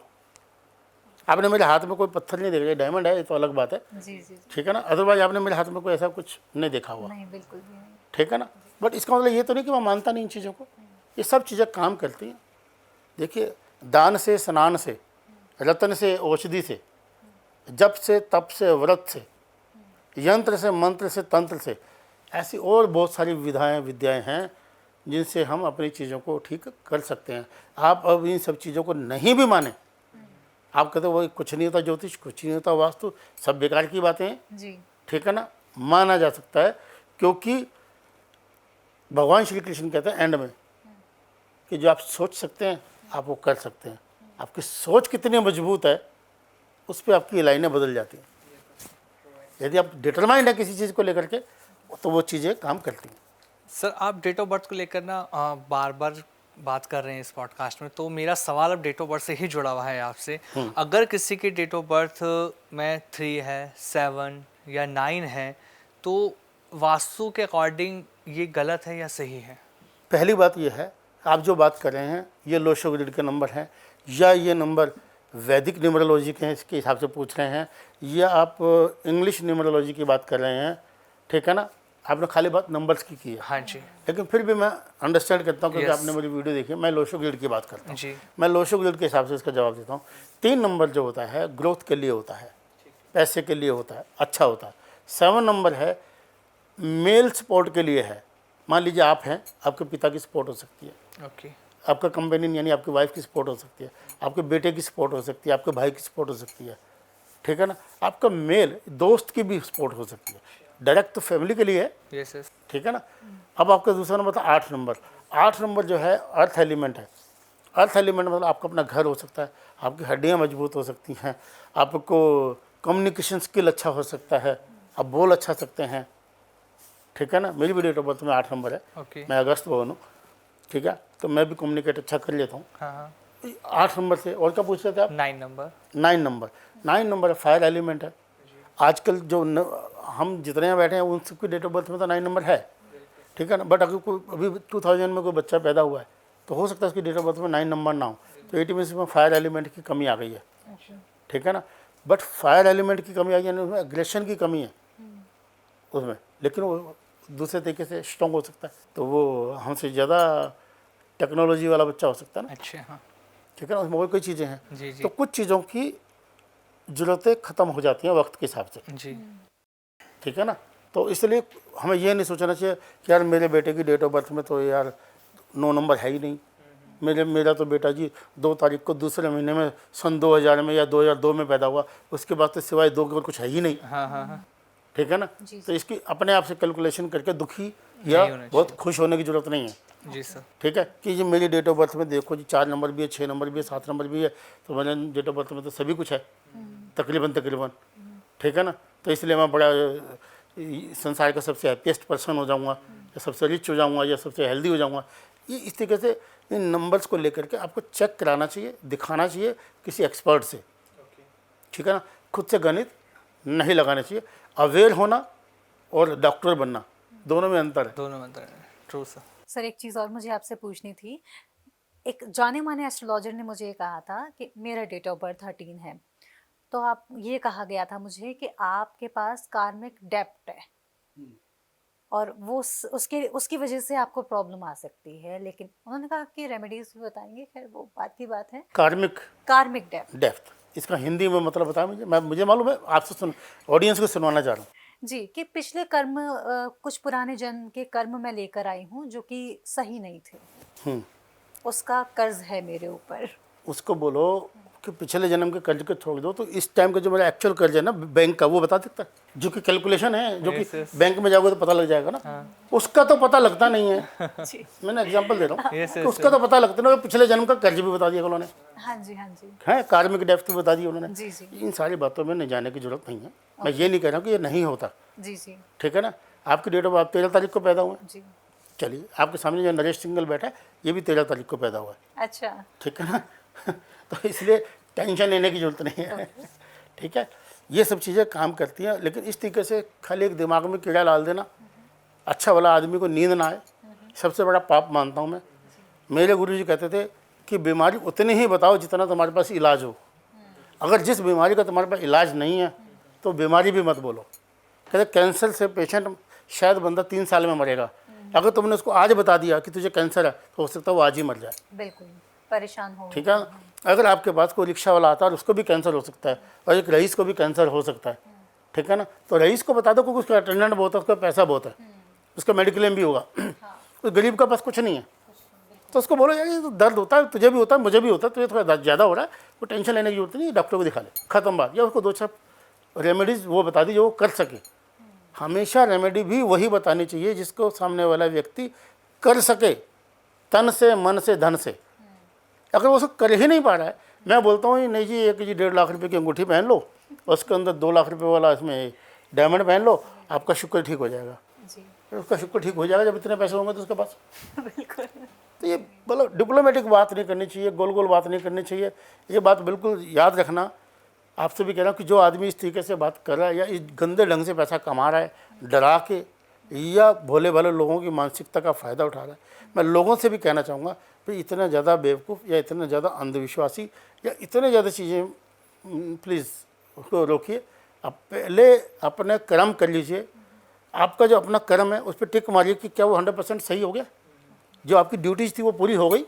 आपने मेरे हाथ में कोई पत्थर नहीं देखा, डायमंड है, ये तो अलग बात है, जी जी ठीक है ना। अदरवाइज आपने मेरे हाथ में कोई ऐसा कुछ नहीं देखा हुआ, नहीं, बिल्कुल भी नहीं। ठीक है ना। बट इसका मतलब ये तो नहीं कि मैं मानता नहीं इन चीज़ों को, ये सब चीज़ें काम करती हैं। देखिए, दान से, स्नान से, रतन से, औषधि से, जप से, तप से, व्रत से, यंत्र से, मंत्र से, तंत्र से, ऐसी और बहुत सारी विद्याएं हैं जिनसे हम अपनी चीज़ों को ठीक कर सकते हैं। आप अब इन सब चीज़ों को नहीं भी माने, आप कहते हो वो कुछ नहीं होता ज्योतिष, कुछ नहीं होता वास्तु, सब बेकार की बातें हैं, जी ठीक है ना। माना जा सकता है, क्योंकि भगवान श्री कृष्ण कहते हैं एंड में कि जो आप सोच सकते हैं आप वो कर सकते हैं। आपकी सोच कितनी मजबूत है उस पर आपकी लाइनें बदल जाती हैं। यदि आप डिटरमाइंड है किसी चीज़ को लेकर के तो वो चीज़ें काम करती हैं। सर आप डेट ऑफ बर्थ को लेकर ना बार बार बात कर रहे हैं इस पॉडकास्ट में, तो मेरा सवाल अब डेट ऑफ बर्थ से ही जुड़ा हुआ है आपसे। अगर किसी की डेट ऑफ बर्थ में 3 है, 7 या 9 है, तो वास्तु के अकॉर्डिंग ये गलत है या सही है? पहली बात ये है, आप जो बात कर रहे हैं ये लोशो ग्रिड के नंबर हैं या ये नंबर वैदिक न्यूमरोलॉजी के इसके हिसाब से पूछ रहे हैं या आप इंग्लिश न्यूमरोलॉजी की बात कर रहे हैं, ठीक है ना। आपने खाली बात नंबर्स की है। हाँ जी। लेकिन फिर भी मैं अंडरस्टैंड करता हूँ क्योंकि Yes. आपने मेरी वीडियो देखी है। मैं लोशो ग्रिड की बात करता हूँ जी। मैं लोशो ग्रिड के हिसाब से इसका जवाब देता हूँ। 3 नंबर जो होता है ग्रोथ के लिए होता है, पैसे के लिए होता है, अच्छा होता है। 7 नंबर है मेल सपोर्ट के लिए है। मान लीजिए आप हैं, आपके पिता की सपोर्ट हो सकती है, ओके। आपका कंपेनियन यानी आपकी वाइफ की सपोर्ट हो सकती है, आपके बेटे की सपोर्ट हो सकती है, आपके भाई की सपोर्ट हो सकती है, ठीक है ना। आपका मेल दोस्त की भी सपोर्ट हो सकती है। डायरेक्ट तो फैमिली के लिए है, यस यस। ठीक है ना। अब आपका दूसरा नंबर था 8 नंबर। 8 नंबर जो है अर्थ एलिमेंट है। अर्थ एलिमेंट मतलब आपका अपना घर हो सकता है, आपकी हड्डियाँ मजबूत हो सकती हैं, आपको कम्युनिकेशन स्किल अच्छा हो सकता है, आप बोल अच्छा सकते हैं, ठीक है ना। मेरी भी डेट ऑफ बर्थ में 8 नंबर है, ओके। मैं अगस्त बोर्न हूँ, ठीक है। तो मैं भी कम्युनिकेट अच्छा कर लेता हूँ। हाँ हाँ। 8 नंबर से और क्या पूछ रहे थे आप? 9 नंबर। 9 नंबर फायर एलिमेंट है। आजकल जो हम जितने यहाँ बैठे हैं उन सबकी डेट ऑफ बर्थ में तो 9 नंबर है, ठीक है ना। बट अगर कोई अभी 2000 में कोई बच्चा पैदा हुआ है तो हो सकता है उसकी डेट ऑफ बर्थ में 9 नंबर ना हो, तो 80 में से फायर एलिमेंट की कमी आ गई है, ठीक है ना। बट फायर एलिमेंट की कमी आई यानी उसमें एग्रेशन की कमी है उसमें, लेकिन वो दूसरे तरीके से स्ट्रॉन्ग हो सकता है। तो वो हमसे ज़्यादा टेक्नोलॉजी वाला बच्चा हो सकता है ना, अच्छा हाँ। ठीक है ना। उसमें और कोई चीज़ें हैं। जी जी। तो कुछ चीज़ों की ज़रूरतें ख़त्म हो जाती हैं वक्त के हिसाब से, जी। ठीक है ना। तो इसलिए हमें ये नहीं सोचना चाहिए कि यार मेरे बेटे की डेट ऑफ बर्थ में तो यार 9 नंबर है ही नहीं। मेरा तो बेटा जी 2 तारीख को दूसरे महीने में सन 2000 में या 2002 में पैदा हुआ, उसके बाद तो सिवाय 2 के और कुछ है ही नहीं, हाँ हाँ हाँ। ठीक है ना। जी, तो इसकी अपने आप से कैलकुलेशन करके दुखी या नहीं होना बहुत खुश होने की ज़रूरत नहीं है, जी सर। ठीक है। कि जी मेरी डेट ऑफ बर्थ में देखो जी 4 नंबर भी है, 6 नंबर भी है, 7 नंबर भी है, तो मेरे डेट ऑफ बर्थ में तो सभी कुछ है तकरीबन, ठीक है ना। तो इसलिए मैं बड़ा संसार का सबसे हैप्पीएस्ट पर्सन हो जाऊंगा या सबसे रिच हो जाऊंगा या सबसे हेल्दी हो जाऊंगा। ये इस तरीके से इन नंबर्स को लेकर के आपको चेक कराना चाहिए, दिखाना चाहिए किसी एक्सपर्ट से, ठीक है ना। खुद से गणित नहीं लगाना चाहिए। अवेयर होना और डॉक्टर बनना दोनों में अंतर है। दोनों मंत्र। True sir. सर एक चीज़ और मुझे आपसे पूछनी थी। एक जाने माने एस्ट्रोलॉजर ने मुझे ये कहा था कि मेरा डेट ऑफ बर्थ 13 है, तो आप ये कहा गया था मुझे कि आपके पास कार्मिक डेप्ट है और वो उसके उसकी वजह से आपको प्रॉब्लम आ सकती है, लेकिन उन्होंने कहा कि रेमेडीज भी बताएंगे। खैर वो बात की बात है। कार्मिक डेप्थ इसका हिंदी में मतलब बताया मुझे मालूम है, आपसे ऑडियंस को सुनवाना चाह रहा हूँ जी कि पिछले कुछ पुराने जन्म के कर्म मैं लेकर आई हूँ जो कि सही नहीं थे, उसका कर्ज है मेरे ऊपर। उसको बोलो कि पिछले जन्म के कर्ज को छोड़ दो, तो इस टाइम का जो मेरा एक्चुअल कर्ज है ना बैंक का, वो बता सकता है। जो कि कैलकुलेशन है, जो कि बैंक में जाओगे तो पता लग जाएगा ना। उसका तो पता लगता नहीं है। जी मैंने एग्जांपल दे रहा हूँ Yes, कि yes, उसका तो पता लगता नहीं, पिछले जन्म का कर्ज भी बता दिया उन्होंने, हाँ जी हाँ जी है कार्मिक डेप्थ भी बता दी उन्होंने। जी जी इन सारी बातों में नहीं जाने की जरूरत नहीं है। मैं ये नहीं कह रहा हूँ कि ये नहीं होता, जी जी ठीक है ना। आपकी डेट ऑफ बर्थ 13 तारीख को पैदा हुआ है, जी। चलिए आपके सामने जो नरेश सिंगल बैठा है ये भी 13 तारीख को पैदा हुआ है, अच्छा ठीक है ना। तो इसलिए टेंशन लेने की जरूरत नहीं है, ठीक है। ये सब चीज़ें काम करती हैं, लेकिन इस तरीके से खाली एक दिमाग में कीड़ा डाल देना, अच्छा वाला आदमी को नींद ना आए, सबसे बड़ा पाप मानता हूँ मैं। मेरे गुरुजी कहते थे कि बीमारी उतनी ही बताओ जितना तुम्हारे पास इलाज हो। अगर जिस बीमारी का तुम्हारे पास इलाज नहीं है तो बीमारी भी मत बोलो। कहते कैंसर से पेशेंट शायद बंदा 3 साल में मरेगा, अगर तुमने उसको आज बता दिया कि तुझे कैंसर है तो हो सकता है वो आज ही मर जाए, बिल्कुल परेशान हो। ठीक है। अगर आपके पास कोई रिक्शा वाला आता है और उसको भी कैंसर हो सकता है और एक रईस को भी कैंसर हो सकता है, ठीक है ना। तो रईस को बता दो क्योंकि उसका अटेंडेंट बहुत है, उसका पैसा बहुत है, उसका मेडिक्लेम भी होगा। उस गरीब का पास कुछ नहीं है, तो उसको बोलो यार ये तो दर्द होता है, तुझे भी होता है, मुझे भी होता है, तुझे थोड़ा ज़्यादा हो रहा है, वो टेंशन लेने की जरूरत नहीं, डॉक्टर को दिखा ले, खत्म बात। या उसको 2-4 रेमेडीज़ वो बता दी जो वो कर सके। हमेशा रेमेडी भी वही बतानी चाहिए जिसको सामने वाला व्यक्ति कर सके तन से, मन से, धन से। अगर वो उसको कर ही नहीं पा रहा है, मैं बोलता हूँ नहीं जी 1 जी 1.5 लाख रुपए की अंगूठी पहन लो, उसके अंदर 2 लाख रुपए वाला इसमें डायमंड पहन लो, आपका शुक्र ठीक हो जाएगा। जी फिर उसका शुक्र ठीक हो जाएगा जब इतने पैसे होंगे तो उसके पास। बिल्कुल। तो ये मतलब डिप्लोमेटिक बात नहीं करनी चाहिए, गोल गोल बात नहीं करनी चाहिए। ये बात बिल्कुल याद रखना। आपसे भी कह रहा हूँ कि जो आदमी इस तरीके से बात कर रहा है या इस गंदे ढंग से पैसा कमा रहा है डरा के, या भोले भाले लोगों की मानसिकता का फ़ायदा उठा रहा है, मैं लोगों से भी कहना चाहूँगा भाई इतना ज़्यादा बेवकूफ़ या इतना ज़्यादा अंधविश्वासी या इतने ज़्यादा चीज़ें प्लीज़ उसको रोकिए। आप पहले अपने कर्म कर लीजिए। आपका जो अपना कर्म है उस पर टिक मारिए कि क्या वो 100% सही हो गया, जो आपकी ड्यूटीज़ थी वो पूरी हो गई,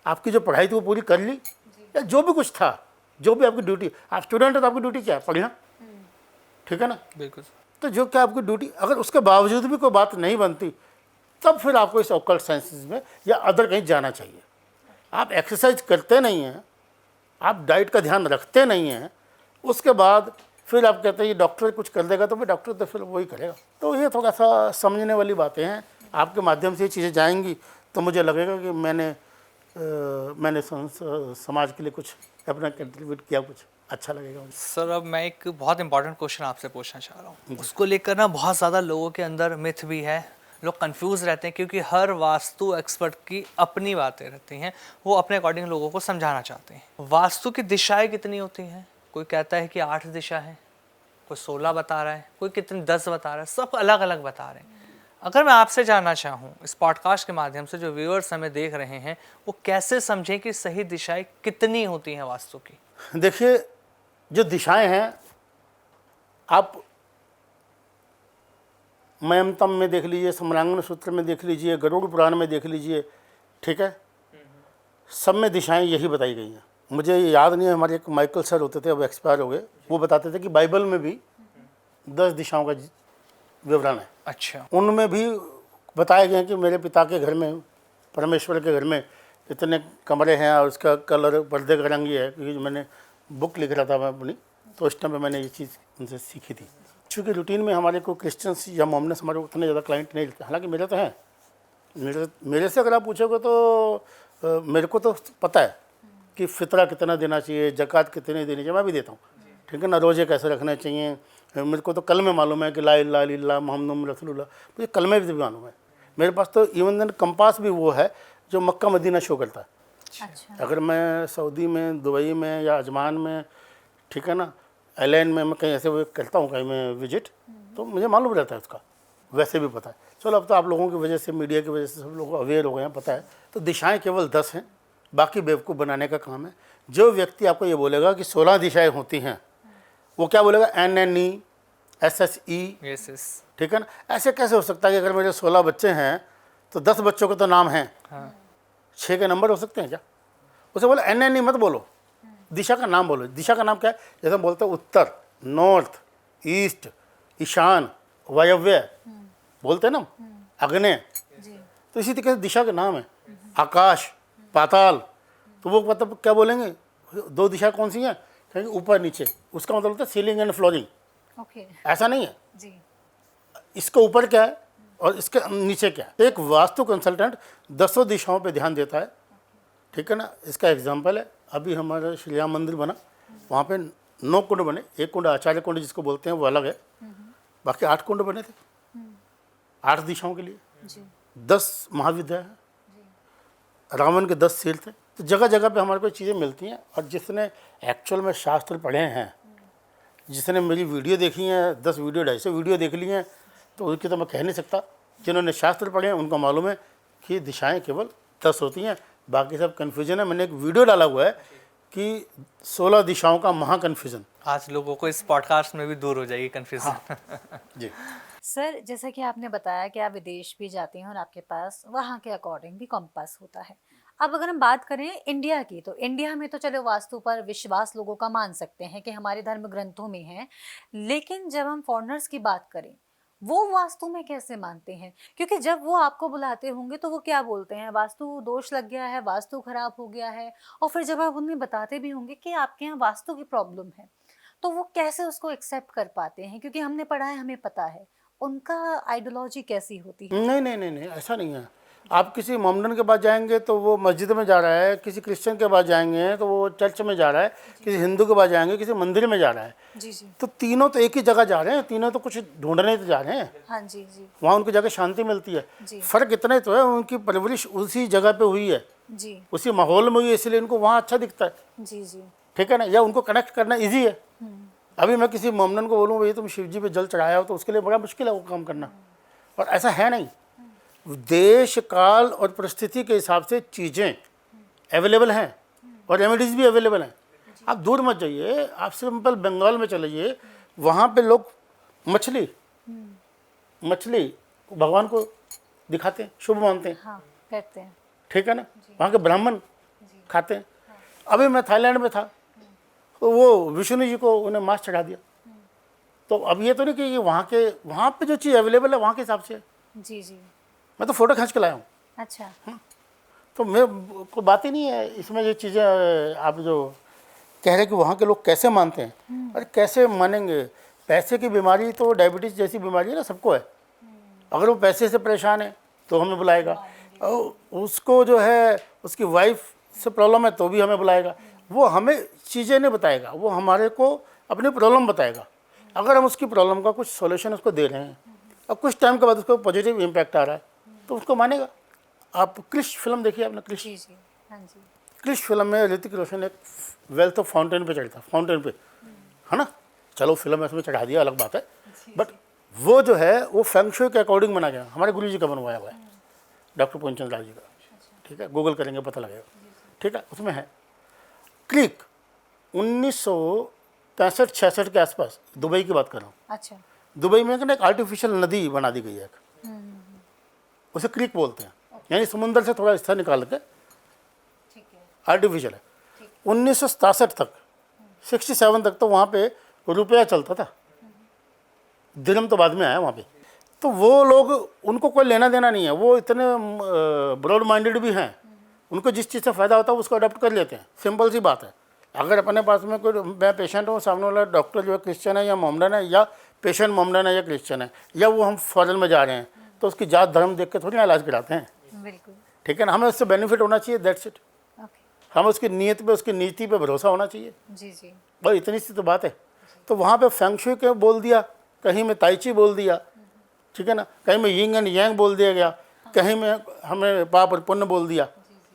आपकी जो पढ़ाई थी वो पूरी कर ली, या जो भी कुछ था, जो भी आपकी ड्यूटी, आप स्टूडेंट है तो आपकी ड्यूटी क्या है, पढ़ना, ठीक है ना। बिल्कुल। तो जो क्या आपकी ड्यूटी, अगर उसके बावजूद भी कोई बात नहीं बनती, तब फिर आपको इस ऑकल्ट साइंसेस में या अदर कहीं जाना चाहिए। आप एक्सरसाइज करते नहीं हैं, आप डाइट का ध्यान रखते नहीं हैं, उसके बाद फिर आप कहते हैं ये डॉक्टर कुछ कर देगा, तो फिर डॉक्टर तो फिर वही करेगा। तो ये थोड़ा सा समझने वाली बातें हैं। आपके माध्यम से ये चीज़ें जाएंगी तो मुझे लगेगा कि मैंने समाज के लिए कुछ अपना कंट्रीब्यूट किया, कुछ अच्छा लगेगा मुझे। सर अब मैं एक बहुत इंपॉर्टेंट क्वेश्चन आपसे पूछना चाह रहा हूँ, उसको लेकर ना बहुत ज़्यादा लोगों के अंदर मिथ भी है, लोग कंफ्यूज रहते हैं क्योंकि हर वास्तु एक्सपर्ट की अपनी बातें रहती हैं, वो अपने अकॉर्डिंग लोगों को समझाना चाहते हैं। वास्तु की दिशाएं कितनी होती हैं? कोई कहता है कि 8 दिशा है, कोई 16 बता रहा है, कोई कितनी 10 बता रहा है, सब अलग अलग बता रहे हैं। अगर मैं आपसे जानना चाहूँ इस पॉडकास्ट के माध्यम से, जो व्यूअर्स हमें देख रहे हैं वो कैसे समझें कि सही दिशाएं कितनी होती हैं वास्तु की? देखिए, जो दिशाएं हैं आप मयमतम में देख लीजिए, सम्रांगण सूत्र में देख लीजिए, गरुड़ पुराण में देख लीजिए, ठीक है, सब में दिशाएं यही बताई गई हैं। मुझे याद नहीं है, हमारे एक माइकल सर होते थे, अब एक्सपायर हो गए, वो बताते थे कि बाइबल में भी 10 दिशाओं का विवरण है। अच्छा। उनमें भी बताया गया कि मेरे पिता के घर में, परमेश्वर के घर में इतने कमरे हैं और उसका कलर पर्दे का रंग ये है, क्योंकि मैंने बुक लिख रहा था मैं अपनी, तो उस टाइम पे मैंने ये चीज़ उनसे सीखी थी। चूँकि रूटीन में हमारे को क्रिश्चियंस या मोमनस हमारे को उतने ज़्यादा क्लाइंट नहीं रहते, हालांकि मेरे तो हैं। मेरे से अगर आप पूछोगे तो मेरे को तो पता है कि फितरा कितना देना चाहिए, ज़कात कितनी देनी चाहिए, मैं भी देता हूँ, ठीक है ना। रोज़े कैसे रखने चाहिए, मेरे को तो कलमे मालूम है कि ला इलाहा इल्लल्लाह मुहम्मदुर रसूलुल्लाह, मुझे कलमे भी मालूम है। मेरे पास तो इवन देन कंपास भी वो है जो मक्का मदीना शो करता है। अच्छा। अगर मैं सऊदी में, दुबई में या अजमान में, ठीक है ना, एलएन में मैं कहीं ऐसे वो करता हूँ कहीं मैं विजिट, तो मुझे मालूम रहता है उसका, वैसे भी पता है। चलो अब तो आप लोगों की वजह से, मीडिया की वजह से सब लोग अवेयर हो गए हैं, पता है। तो दिशाएं केवल 10 हैं, बाकी बेवकूफ़ बनाने का काम है। जो व्यक्ति आपको ये बोलेगा कि 16 दिशाएं होती हैं, वो क्या बोलेगा, NNE SSE, यस, ठीक है ना। ऐसे कैसे हो सकता है कि अगर मेरे 16 बच्चे हैं तो 10 बच्चों के तो नाम हैं, 6 के नंबर हो सकते हैं क्या? उसे बोलो NNE मत बोलो, दिशा का नाम बोलो। दिशा का नाम क्या है? जैसे हम बोलते हैं उत्तर, नॉर्थ, ईस्ट, ईशान, वायव्य, बोलते हैं ना, आग्नेय। तो इसी तरीके से दिशा का नाम है। आकाश, पाताल, तो वो मतलब क्या बोलेंगे, 2 दिशा कौन सी हैं, कहेंगे ऊपर नीचे, उसका मतलब होता है सीलिंग एंड फ्लोरिंग। ओके। ऐसा नहीं है, जी। इसके ऊपर क्या है और इसके नीचे क्या है। एक वास्तु कंसल्टेंट 10 दिशाओं पे ध्यान देता है, ठीक है ना। इसका एग्जांपल है, अभी हमारा श्री राम मंदिर बना, वहाँ पे 9 कुंड बने। एक कुंड आचार्य कुंड जिसको बोलते हैं वो अलग है, बाकी 8 कुंड बने थे 8 दिशाओं के लिए। जी। 10 महाविद्या है, रावण के 10 सिर थे। तो जगह जगह पे हमारे को चीज़ें मिलती हैं। और जिसने एक्चुअल में शास्त्र पढ़े हैं, जिसने मेरी वीडियो देखी हैं, 10 वीडियो 250 वीडियो देख ली हैं, तो उनकी तो मैं कह नहीं सकता। जिन्होंने शास्त्र पढ़े हैं उनको मालूम है कि दिशाएं केवल 10 होती हैं, बाकी सब कन्फ्यूजन है। मैंने एक वीडियो डाला हुआ है कि 16 दिशाओं का महा कन्फ्यूजन। आज लोगों को इस पॉडकास्ट में भी दूर हो जाएगी कन्फ्यूजन। जी सर, जैसा कि आपने बताया कि आप विदेश भी जाते हैं और आपके पास वहाँ के अकॉर्डिंग भी कंपास होता है। अब अगर हम बात करें इंडिया की, तो इंडिया में तो चलो वास्तु पर विश्वास लोगों का मान सकते हैं कि हमारे धर्म ग्रंथों में है, लेकिन जब हम फॉरेनर्स की बात करें, वो वास्तु में कैसे मानते हैं? क्योंकि जब वो आपको बुलाते होंगे तो वो क्या बोलते हैं, वास्तु दोष लग गया है, वास्तु खराब हो गया है, और फिर जब आप उन्हें बताते भी होंगे कि आपके यहाँ वास्तु की प्रॉब्लम है, तो वो कैसे उसको एक्सेप्ट कर पाते हैं? क्योंकि हमने पढ़ा है, हमें पता है, उनका आइडियोलॉजी कैसी होती है? नहीं नहीं नहीं नहीं, ऐसा नहीं है। आप किसी मोमडन के पास जाएंगे तो वो मस्जिद में जा रहा है, किसी क्रिश्चियन के पास जाएंगे तो वो चर्च में जा रहा है, किसी हिंदू के पास जाएंगे किसी मंदिर में जा रहा है। जी जी। तो तीनों तो एक ही जगह जा रहे हैं, तीनों तो कुछ ढूंढने तो जा रहे हैं। हाँ जी जी वहाँ उनको जाकर शांति मिलती है। जी। फ़र्क इतना ही तो है, उनकी परवरिश उसी जगह पे हुई है, जी उसी माहौल में हुई है, इसलिए उनको वहाँ अच्छा दिखता है। जी जी। ठीक है ना, या उनको कनेक्ट करना ईजी है। अभी मैं किसी मोमडन को बोलूँ भाई तुम शिव जी पे जल चढ़ाया हो, तो उसके लिए बड़ा मुश्किल है वो काम करना। और ऐसा है नहीं, देश काल और परिस्थिति के हिसाब से चीज़ें अवेलेबल हैं और रेमेडीज़ भी अवेलेबल हैं। आप दूर मत जाइए, आप सिंपल बंगाल में चले जाइए, वहाँ पे लोग मछली भगवान को दिखाते हैं, शुभ मानते हैं। हाँ करते हैं। ठीक है ना, वहाँ के ब्राह्मण खाते हैं। अभी मैं थाईलैंड में था, तो वो विष्णु जी को उन्हें मांस चढ़ा दिया। तो अब ये तो नहीं कि ये वहाँ पे जो चीज़ अवेलेबल है वहाँ के हिसाब से है। जी जी। मैं तो फ़ोटो खींच के लाया हूँ। अच्छा। तो मैं कोई बात ही नहीं है इसमें। ये चीज़ें आप जो कह रहे कि वहाँ के लोग कैसे मानते हैं, अरे कैसे मानेंगे? पैसे की बीमारी तो डायबिटीज़ जैसी बीमारी है ना, सबको है। अगर वो पैसे से परेशान है तो हमें बुलाएगा, और उसको जो है उसकी वाइफ से प्रॉब्लम है तो भी हमें बुलाएगा। वो हमें चीज़ें नहीं बताएगा, वो हमारे को अपनी प्रॉब्लम बताएगा। अगर हम उसकी प्रॉब्लम का कुछ सॉल्यूशन उसको दे रहे हैं और कुछ टाइम के बाद उसको पॉजिटिव इम्पैक्ट आ रहा है तो उसको मानेगा। आप क्रिश फिल्म देखिए आपने, क्रिश? जी जी। हाँ जी। क्रिश फिल्म में ऋतिक रोशन एक वेल्थ ऑफ फाउंटेन पे चढ़ता, फाउंटेन पे, है ना। चलो फिल्म इसमें चढ़ा दिया अलग बात है, बट वो जो है वो फेंग शुई के अकॉर्डिंग बना गया। हमारे गुरु जी का बनवाया हुआ है, डॉक्टर पूर्णचंद राव जी का। ठीक है, गूगल करेंगे पता लगेगा। ठीक है, उसमें है क्रीक 1965-66 के आसपास, दुबई की बात कर रहा हूँ। अच्छा। दुबई में एक आर्टिफिशियल नदी बना दी गई है, उसे क्रीक बोलते हैं, यानी समुंदर से थोड़ा हिस्सा निकाल के ठीक है। आर्टिफिशियल है। 1967 तक, 67 तक तो वहाँ पे रुपया चलता था, दिरहम तो बाद में आया वहाँ पे। तो वो लोग, उनको कोई लेना देना नहीं है, वो इतने ब्रॉड माइंडेड भी हैं, उनको जिस चीज़ से फ़ायदा होता है उसको अडॉप्ट कर लेते हैं। सिंपल सी बात है। अगर अपने पास में कोई, मैं पेशेंट हूँ, सामने वाला डॉक्टर जो है क्रिश्चियन है या मोमडन है, या पेशेंट मोमडन है या क्रिश्चियन है, या वो हम फॉरेन में जा रहे हैं, तो उसकी जात धर्म देख के थोड़ी ना इलाज कराते हैं। बिल्कुल। ठीक है ना, हमें उससे बेनिफिट होना चाहिए, दैट्स इट। ओके। हमें उसकी नीयत पे, उसकी नीति पे भरोसा होना चाहिए, जी जी। बस इतनी सी तो बात है। तो वहाँ पे फेंग शुई के बोल दिया, कहीं में ताई ची बोल दिया, ठीक है ना, कहीं में यिंग एंड यांग बोल दिया गया, कहीं में हमें पाप और पुण्य बोल दिया।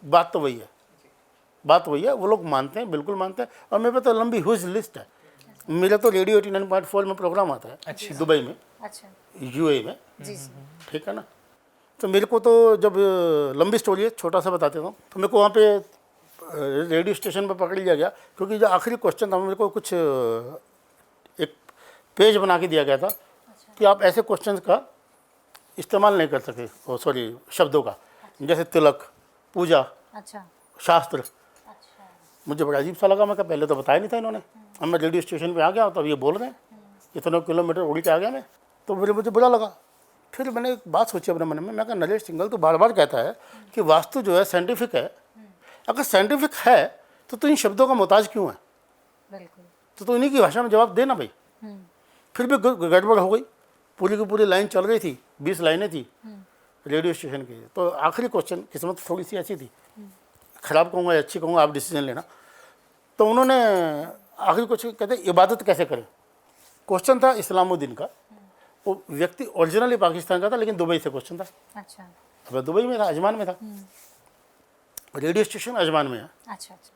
बात तो वही है, बात वही है। वो लोग मानते हैं, बिल्कुल मानते हैं। और मेरे पे तो लंबी ह्यूज लिस्ट है। मेरा तो रेडियो 89.4 में प्रोग्राम आता है, दुबई में, अच्छा। यूए में। जी जी। ठीक है ना, तो मेरे को तो जब लंबी स्टोरी है, छोटा सा बता देता हूँ। तो मेरे को वहाँ पे रेडियो स्टेशन पर पकड़ लिया गया, क्योंकि जो आखिरी क्वेश्चन था, मेरे को कुछ एक पेज बना के दिया गया था कि आप ऐसे क्वेश्चंस का इस्तेमाल नहीं कर सके, सॉरी, शब्दों का, जैसे तिलक, पूजा, अच्छा। शास्त्र। अच्छा। मुझे बड़ा अजीब सा लगा, मैं कहा पहले तो बताया नहीं था इन्होंने। अब मैं रेडियो स्टेशन पे आ गया तो अब ये बोल रहे हैं, इतने किलोमीटर उड़ के आ गया मैं, तो मुझे बुरा लगा। फिर मैंने एक बात सोची अपने मन में, मैं कहा नरेश सिंघल तो बार बार कहता है कि वास्तु जो है साइंटिफिक है। अगर साइंटिफिक है तो इन शब्दों का मोहताज क्यों है? बिल्कुल। तो इन्हीं की भाषा में जवाब देना भाई। फिर भी गड़बड़ हो गई, पूरी की पूरी लाइन चल रही थी, 20 लाइनें थी रेडियो स्टेशन की। तो आखिरी क्वेश्चन, किस्मत थोड़ी सी ऐसी थी, ख़राब कहूँगा या अच्छी कहूँगा, आप डिसीजन लेना। तो उन्होंने आखिरी क्वेश्चन कहते इबादत कैसे करें। क्वेश्चन था इस्लामुद्दीन का, वो व्यक्ति ओरिजिनली पाकिस्तान का था लेकिन दुबई से क्वेश्चन था। अच्छा। अब दुबई में था, अजमान में था, रेडियो स्टेशन अजमान में है, अच्छा अच्छा।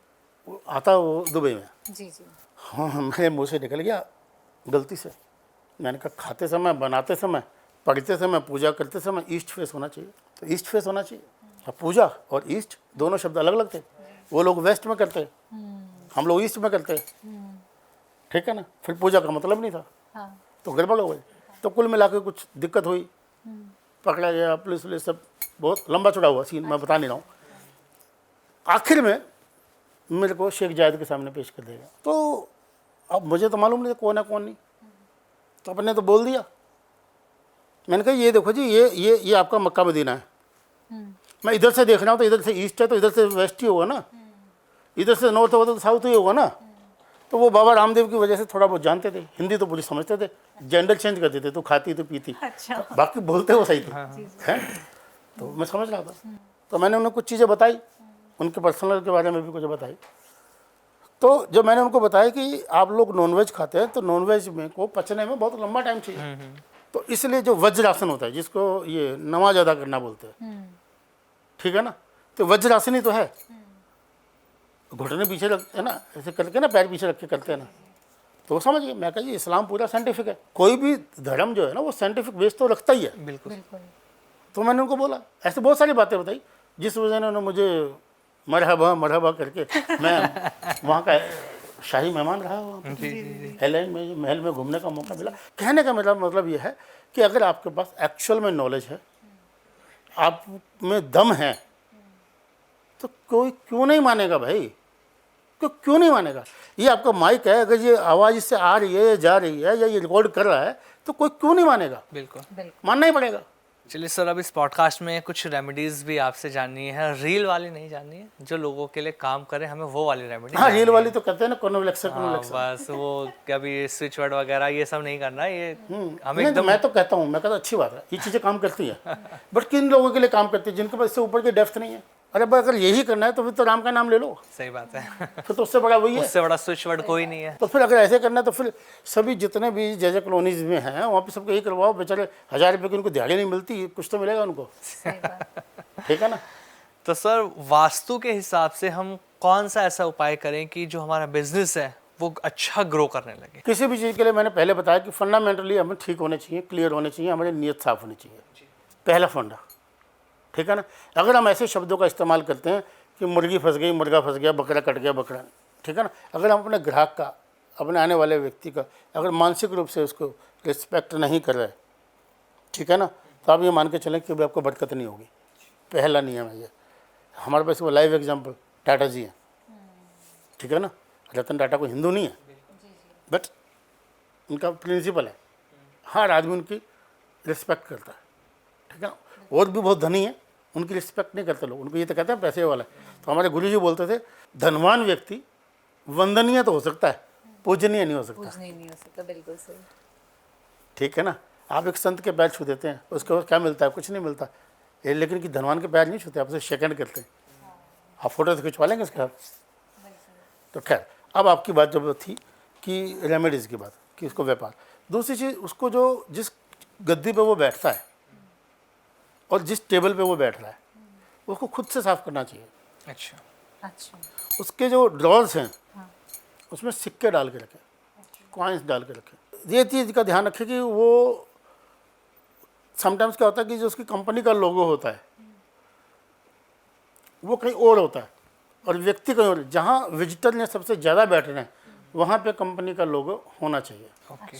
वो आता वो दुबई में। जी जी। हाँ, मेरे मुँह से निकल गया गलती से। मैंने कहा खाते समय, बनाते समय, पढ़ते समय, पूजा करते समय ईस्ट फेस होना चाहिए। तो ईस्ट फेस होना चाहिए। अब पूजा और ईस्ट दोनों शब्द अलग अलग थे। वो लोग वेस्ट में करते, हम लोग ईस्ट में करते। ठीक है ना, फिर पूजा का मतलब नहीं था। हाँ। तो गड़बड़ हो गई। तो कुल मिला के कुछ दिक्कत हुई, पकड़ा गया, पुलिस वुलिस सब, बहुत लंबा चौड़ा हुआ सीन, मैं बता नहीं रहा हूँ। आखिर में मेरे को शेख जायद के सामने पेश कर देगा। तो अब मुझे तो मालूम नहीं था कौन है कौन नहीं, तो अपने तो बोल दिया। मैंने कहा ये देखो जी, ये आपका मक्का मदीना है। मैं इधर से देख रहा हूँ तो इधर से ईस्ट है, तो इधर से वेस्ट ही होगा ना, इधर से नॉर्थ होगा तो साउथ ही होगा ना। तो वो बाबा रामदेव की वजह से थोड़ा बहुत जानते थे, हिंदी तो पूरी समझते थे, जेंडर चेंज कर देते, तो खाती तो पीती। अच्छा। बाकी बोलते वो सही थे, हैं। तो मैं समझ रहा था। तो मैंने उन्हें कुछ चीज़ें बताई, उनके पर्सनल के बारे में भी कुछ बताई। तो जब मैंने उनको बताया कि आप लोग नॉनवेज खाते हैं तो नॉनवेज में को पचने में बहुत लंबा टाइम चाहिए, तो इसलिए जो वज्रासन होता है जिसको ये नमाज अदा करना बोलते हैं, ठीक है ना, तो वज्रासन ही तो है, घुटने पीछे रखते हैं ना, ऐसे करके ना पैर पीछे रख के करते हैं ना, तो वो समझ गए। मैं कहा जी इस्लाम पूरा साइंटिफिक है, कोई भी धर्म जो है ना वो साइंटिफिक बेस तो रखता ही है। बिल्कुल। तो मैंने उनको बोला, ऐसे बहुत सारी बातें बताई जिस वजह ने उन्होंने मुझे मरहबा मरहबा करके, मैं वहाँ का शाही मेहमान रहा हूँ, एयरलाइन में महल में घूमने का मौका मिला। कहने का मेरा मतलब ये है कि अगर आपके पास एक्चुअल में नॉलेज है, आप में दम है, तो कोई क्यों नहीं मानेगा भाई, क्यों नहीं मानेगा। ये आपका माइक है, अगर ये आवाज़ इससे आ रही है या जा रही है या ये रिकॉर्ड कर रहा है तो कोई क्यों नहीं मानेगा, बिल्कुल मानना ही पड़ेगा। चलिए सर, अब इस पॉडकास्ट में कुछ रेमेडीज भी आपसे जाननी है, रील वाली नहीं जाननी है, जो लोगों के लिए काम करे, हमें वो वाली रेमेडी। हाँ, रील वाली तो कहते हैं ना, कॉन्वेक्स बस वो कभी स्विच वर्ड वगैरह ये सब नहीं करना है, ये हमें नहीं, मैं तो कहता हूँ, मैं कहता अच्छी बात है, ये चीज़ें काम करती हैं, बट किन लोगों के लिए काम करती है, जिनके पास इससे ऊपर की डेप्थ नहीं है। अरे भाई अगर यही करना है तो फिर तो राम का नाम ले लो, सही बात है। फिर तो उससे बड़ा वही है। उससे बड़ा स्विच वर्ड कोई नहीं है। तो फिर अगर ऐसे करना है तो फिर सभी जितने भी जैसे कॉलोनीज में हैं वहाँ पे सबको यही करवाओ, बेचारे 1000 रुपये की उनको दिहाड़ी नहीं मिलती, कुछ तो मिलेगा उनको, ठीक है ना। तो सर, वास्तु के हिसाब से हम कौन सा ऐसा उपाय करें कि जो हमारा बिजनेस है वो अच्छा ग्रो करने लगे? किसी भी चीज़ के लिए मैंने पहले बताया कि फंडामेंटली हमें ठीक होने चाहिए, क्लियर होने चाहिए, हमारी नीयत साफ होनी चाहिए, पहला फंडा, ठीक है ना। अगर हम ऐसे शब्दों का इस्तेमाल करते हैं कि मुर्गी फंस गई, मुर्गा फंस गया, बकरा कट गया, बकरा, ठीक है ना, अगर हम अपने ग्राहक का, अपने आने वाले व्यक्ति का अगर मानसिक रूप से उसको रिस्पेक्ट नहीं कर रहे, ठीक है ना, तो आप ये मान के चलें कि भाई आपको बरकत नहीं होगी। पहला नियम है ये। हमारे पास वो लाइव एग्जाम्पल टाटा जी हैं, ठीक है ना, रतन टाटा को हिंदू नहीं है, बट उनका प्रिंसिपल है, हर आदमी उनकी रिस्पेक्ट करता है, ठीक है ना। और भी बहुत धनी है, उनकी रिस्पेक्ट नहीं करते लोग, उनको ये तो कहते हैं पैसे वाला है। तो हमारे गुरुजी बोलते थे, धनवान व्यक्ति वंदनीय तो हो सकता है, पूजनीय नहीं हो सकता। पूजनीय नहीं हो सकता, बिल्कुल सही, ठीक है ना। आप एक संत के पैर छू देते हैं, उसके बाद क्या मिलता है, कुछ नहीं मिलता। ये लेकिन कि धनवान के पैर नहीं छूते, आपसे सेकंड करते हैं, आप फोटो तो खिंचवा लेंगे उसके साथ। तो खैर, अब आपकी बात जब थी कि रेमेडीज़ की बात, कि उसको व्यापार, दूसरी चीज़ उसको जो जिस गद्दी पे वो बैठता है और जिस टेबल पे वो बैठ रहा है उसको खुद से साफ करना चाहिए। अच्छा, अच्छा, उसके जो ड्रॉर्स हैं उसमें सिक्के डाल के रखें, कॉइन्स डाल के रखें। ये चीज़ का ध्यान रखें कि वो समटाइम्स क्या होता है कि जो उसकी कंपनी का लोगो होता है वो कहीं और होता है और व्यक्ति कहीं और। जहाँ विजिटर ने सबसे ज़्यादा बैठना है वहाँ पे कंपनी का लोगो होना चाहिए, ओके,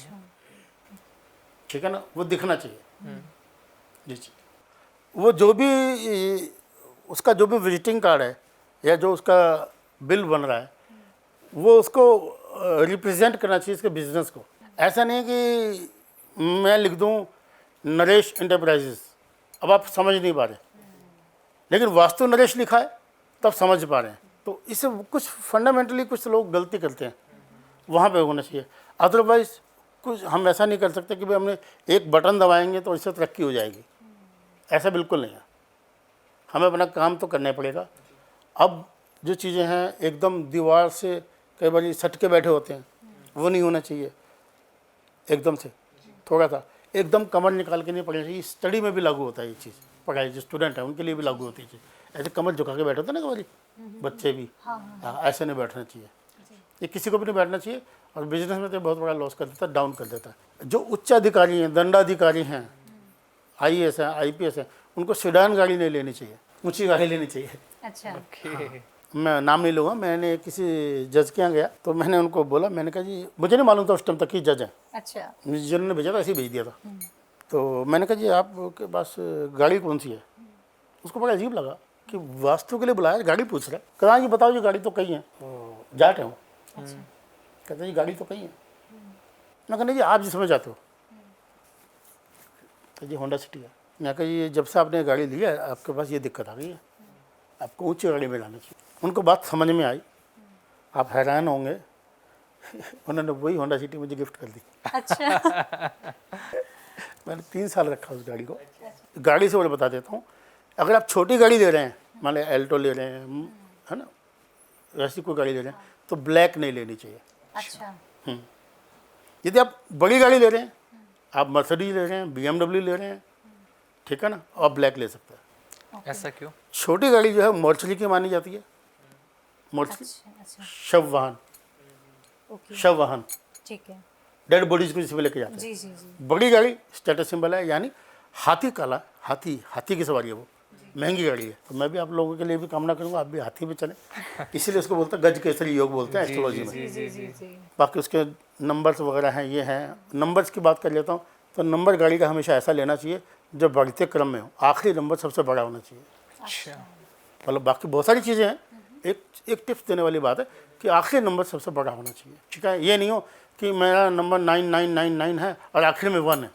ठीक है ना, वो दिखना चाहिए जी। वो जो भी उसका जो भी विजिटिंग कार्ड है या जो उसका बिल बन रहा है वो उसको रिप्रेजेंट करना चाहिए इसके बिजनेस को। ऐसा नहीं है कि मैं लिख दूं नरेश इंटरप्राइजेस, अब आप समझ नहीं पा रहे, लेकिन वास्तु नरेश लिखा है तब समझ पा रहे हैं। तो इससे कुछ फंडामेंटली कुछ लोग गलती करते हैं, वहाँ पे होना चाहिए। अदरवाइज कुछ हम ऐसा नहीं कर सकते कि भाई हमने एक बटन दबाएंगे तो इससे तरक्की हो जाएगी, ऐसा बिल्कुल नहीं है। हमें अपना काम तो करना ही पड़ेगा। अब जो चीज़ें हैं एकदम दीवार से कई बार सट के बैठे होते हैं, वो नहीं होना चाहिए। एकदम से थोड़ा सा एकदम कमर निकाल के नहीं पड़ना चाहिए। स्टडी में भी लागू होता है ये चीज़, पढ़ाई जो स्टूडेंट है उनके लिए भी लागू होती है चीज़। ऐसे कमर झुका के बैठे होते हैं ना कई बार बच्चे भी, हाँ, ऐसे नहीं बैठना चाहिए। ये किसी को भी नहीं बैठना चाहिए और बिजनेस में तो बहुत बड़ा लॉस कर देता है, डाउन कर देता है। जो उच्च अधिकारी हैं, दंडाधिकारी हैं, IAS हैं, IPS हैं, उनको सेडान गाड़ी नहीं लेनी चाहिए, ऊंची गाड़ी लेनी चाहिए। अच्छा, मैं नाम नहीं लूँगा, मैंने किसी जज के यहाँ गया तो मैंने उनको बोला, मैंने कहा जी मुझे नहीं मालूम था उस टाइम तक कि जज हैं, अच्छा, जिन्होंने भेजा था ऐसे ही भेज दिया था। तो मैंने कहा जी आपके पास गाड़ी कौन सी है? उसको बड़ा अजीब लगा कि वास्तु के लिए बुलाया, गाड़ी पूछ रहा है। कहा जी बताओ जी गाड़ी तो कहीं है, जाट है वो। कहते जी गाड़ी तो कहीं है। मैं कहना जी आप जिसमें जाते हो, तो जी होंडा सिटी है। मैं कहा ये जब से आपने गाड़ी ली है आपके पास ये दिक्कत आ गई है, आपको ऊंची गाड़ी में लाना चाहिए। उनको बात समझ में आई, आप हैरान होंगे उन्होंने वही होंडा सिटी मुझे गिफ्ट कर दी। अच्छा, मैंने 3 साल रखा उस गाड़ी को। गाड़ी से और बता देता हूँ अगर आप छोटी गाड़ी ले रहे हैं, मान लो एल्टो ले रहे हैं, है ना, वैसी कोई गाड़ी ले रहे हैं, तो ब्लैक नहीं लेनी चाहिए। अच्छा। यदि आप बड़ी गाड़ी ले रहे हैं, आप मर्सिडीज ले रहे हैं, BMW ले रहे हैं, ठीक है ना, आप ब्लैक ले सकते हैं। ऐसा क्यों? छोटी गाड़ी जो है मोर्चरी की मानी जाती है, मोर्चरी, अच्छा। शव वाहन, ओके। शव वाहन, ठीक है। डेड बॉडीज को जिसमें लेके जाते हैं। जी जी जी। बड़ी गाड़ी स्टेटस सिंबल है, यानी हाथी काला, हाथी की सवारी है, वो महंगी गाड़ी है। तो मैं भी आप लोगों के लिए भी कामना करूंगा आप भी हाथी पे चलें, इसीलिए उसको बोलते हैं गज केसरी योग बोलते हैं एस्ट्रोलॉजी में। जी जी जी जी। बाकी उसके नंबर्स वगैरह हैं, ये हैं। नंबर्स की बात कर लेता हूँ तो नंबर गाड़ी का हमेशा ऐसा लेना चाहिए जो बढ़ते क्रम में हो, आखिरी नंबर सबसे बड़ा होना चाहिए। अच्छा। मतलब बाकी बहुत सारी चीज़ें हैं, एक टिप्स देने वाली बात है कि आखिरी नंबर सबसे बड़ा होना चाहिए, ठीक है। ये नहीं हो कि मेरा नंबर 9999 है और आखिर में 1 है।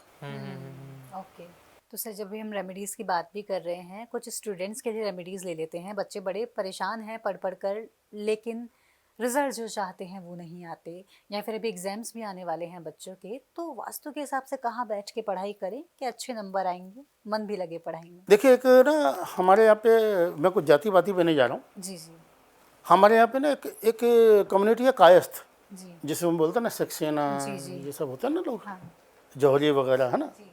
ओके। तो सर जब भी हम रेमेडीज़ की बात भी कर रहे हैं, कुछ स्टूडेंट्स के लिए रेमेडीज़ ले लेते हैं। बच्चे बड़े परेशान हैं पढ़ कर, लेकिन रिजल्ट जो चाहते हैं वो नहीं आते, या फिर अभी एग्जाम्स भी आने वाले हैं बच्चों के, तो वास्तु के हिसाब से कहाँ बैठ के पढ़ाई करें कि अच्छे नंबर आएंगे, मन भी लगे पढ़ाई में? देखिए, एक ना हमारे यहाँ पे, मैं कुछ जाति पाति पे नहीं जा रहा हूँ, जी जी हमारे यहाँ पे ना एक कम्युनिटी है कायस्थ, जी जिसे हम बोलते हैं ना सक्सेना, जी, जी। ये सब होता है ना लोग, हाँ जौहरी वगैरह, है ना, जी।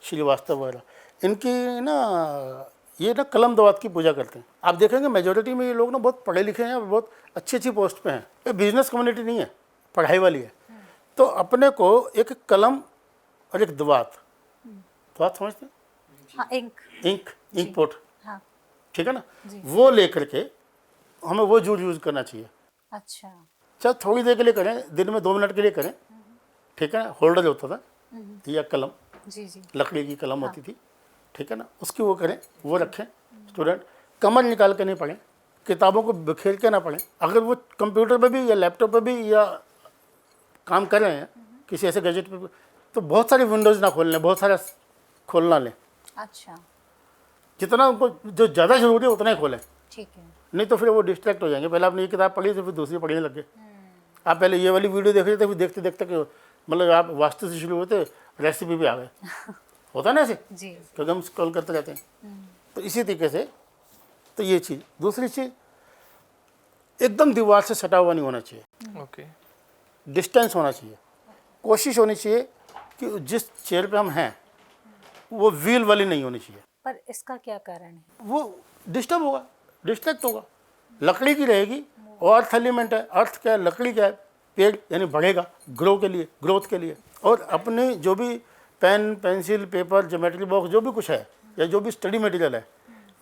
श्रीवास्तव वगैरह, इनकी ना ये ना कलम दवात की पूजा करते हैं। आप देखेंगे मेजोरिटी में ये लोग ना बहुत पढ़े लिखे हैं और बहुत अच्छी पोस्ट पे हैं। ये बिजनेस कम्युनिटी नहीं है, पढ़ाई वाली है। तो अपने को एक कलम और एक दवात समझते हैं, हाँ इंक। इंक पोट, हाँ। ठीक है ना, जी। वो लेकर के हमें वो यूज़ करना चाहिए। अच्छा। चाहे थोड़ी देर के लिए करें, दिन में 2 मिनट के लिए करें, ठीक है। होल्डर होता था या कलम, जी जी। लकड़ी की कलम होती थी, ठीक है ना, उसकी वो करें, वो रखें। स्टूडेंट कमर निकाल के नहीं पढ़ें, किताबों को बिखेर के ना पढ़ें। अगर वो कंप्यूटर पे भी या लैपटॉप पे भी या काम कर रहे हैं किसी ऐसे गैजेट पे भी, तो बहुत सारे विंडोज़ ना खोल लें, बहुत सारा खोलना लें। अच्छा। जितना उनको जो ज़्यादा ज़रूरी है उतना ही खोलें, ठीक है। नहीं तो फिर वो डिस्ट्रैक्ट हो जाएंगे। पहले आपने ये किताब पढ़ी तो फिर दूसरी पढ़ने लग गए। आप पहले ये वाली वीडियो देख रहे थे, फिर देखते देखते मतलब आप वास्तु से शुरू होते रेसिपी भी आ गए, होता है ना ऐसे, जी। क्योंकि हम स्क्रॉल करते रहते हैं। तो इसी तरीके से, तो ये चीज़। दूसरी चीज़, एकदम दीवार से सटा हुआ नहीं होना चाहिए, ओके। डिस्टेंस होना चाहिए। कोशिश होनी चाहिए कि जिस चेयर पे हम हैं वो व्हील वाली नहीं होनी चाहिए। पर इसका क्या कारण है? वो डिस्टर्ब होगा, डिस्ट्रैक्ट होगा। लकड़ी की रहेगी और अर्थ एलिमेंट है। अर्थ क्या है, लकड़ी क्या है, पेड़, यानी बढ़ेगा, ग्रो के लिए, ग्रोथ के लिए। और अपने जो भी pen, pencil, paper, geometry box, जो भी कुछ है या जो भी स्टडी मटेरियल है,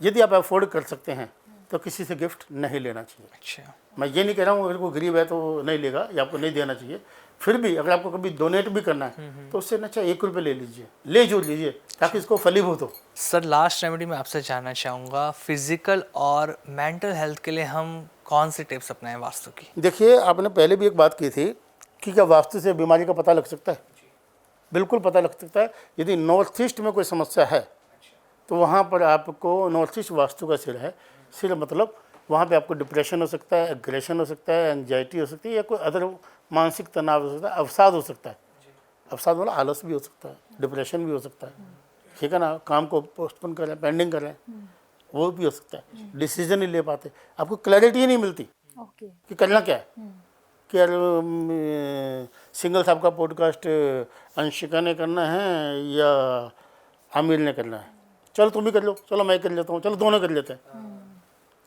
यदि आप अफोर्ड कर सकते हैं तो किसी से गिफ्ट नहीं लेना चाहिए। अच्छा। मैं ये नहीं कह रहा हूँ अगर कोई गरीब है तो नहीं लेगा या आपको नहीं देना चाहिए। फिर भी अगर आपको कभी डोनेट भी करना है तो उससे अच्छा 1 रुपये ले लीजिए, ले जो लीजिए, ताकि इसको फलीभूत हो। सर लास्ट रेमेडी मैं आपसे जानना चाहूँगा, फिजिकल और मेंटल हेल्थ के लिए हम कौन सी टिप्स अपनाएं वास्तु की? देखिए, आपने पहले भी एक बात की थी कि क्या वास्तु से बीमारी का पता लग सकता है? बिल्कुल पता लग सकता है। यदि नॉर्थ ईस्ट में कोई समस्या है तो वहाँ पर आपको, नॉर्थ ईस्ट वास्तु का सिर है, सिर मतलब वहाँ पे आपको डिप्रेशन हो सकता है, एग्रेशन हो सकता है, एंजाइटी हो सकती है, या कोई अदर मानसिक तनाव हो सकता है, अवसाद हो सकता है। अवसाद वाला आलस भी हो सकता है, डिप्रेशन भी हो सकता है, ठीक है ना, काम को पोस्टपोन कर रहे हैं, पेंडिंग कर रहे हैं, वो भी हो सकता है। डिसीजन नहीं ले पाते, आपको क्लैरिटी ही नहीं मिलती ओके। कि करना क्या है। कि यार सिंगल साहब का पॉडकास्ट अंशिका ने करना है या आमिर ने करना है, चलो तुम भी कर लो, चलो मैं कर लेता हूँ, चलो दोनों कर लेते हैं,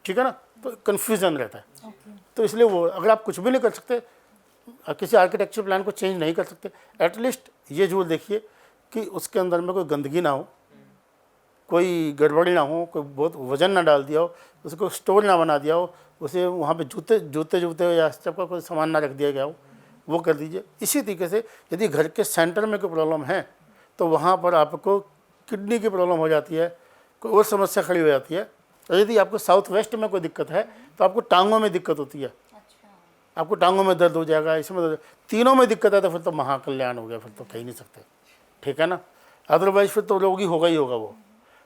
ठीक है ना। तो कन्फ्यूज़न रहता है। तो इसलिए वो, अगर आप कुछ भी नहीं कर सकते, किसी आर्किटेक्चर प्लान को चेंज नहीं कर सकते, एटलीस्ट ये जरूर देखिए कि उसके अंदर में कोई गंदगी ना हो, कोई गड़बड़ी ना हो, कोई बहुत वजन ना डाल दिया हो, उसको स्टोर ना बना दिया हो, उसे वहाँ पे जूते या इस टाइप का कोई सामान ना रख दिया गया हो, वो कर दीजिए। इसी तरीके से यदि घर के सेंटर में कोई प्रॉब्लम है तो वहाँ पर आपको किडनी की प्रॉब्लम हो जाती है, कोई और समस्या खड़ी हो जाती है। और यदि आपको साउथ वेस्ट में कोई दिक्कत है तो आपको टांगों में दिक्कत होती है, आपको टांगों में दर्द हो जाएगा, इसमें दर्द, तीनों में दिक्कत है तो फिर तो महाकल्याण हो गया, फिर तो कह ही नहीं सकते, ठीक है ना। अदरवाइज फिर तो रोगी होगा ही होगा वो।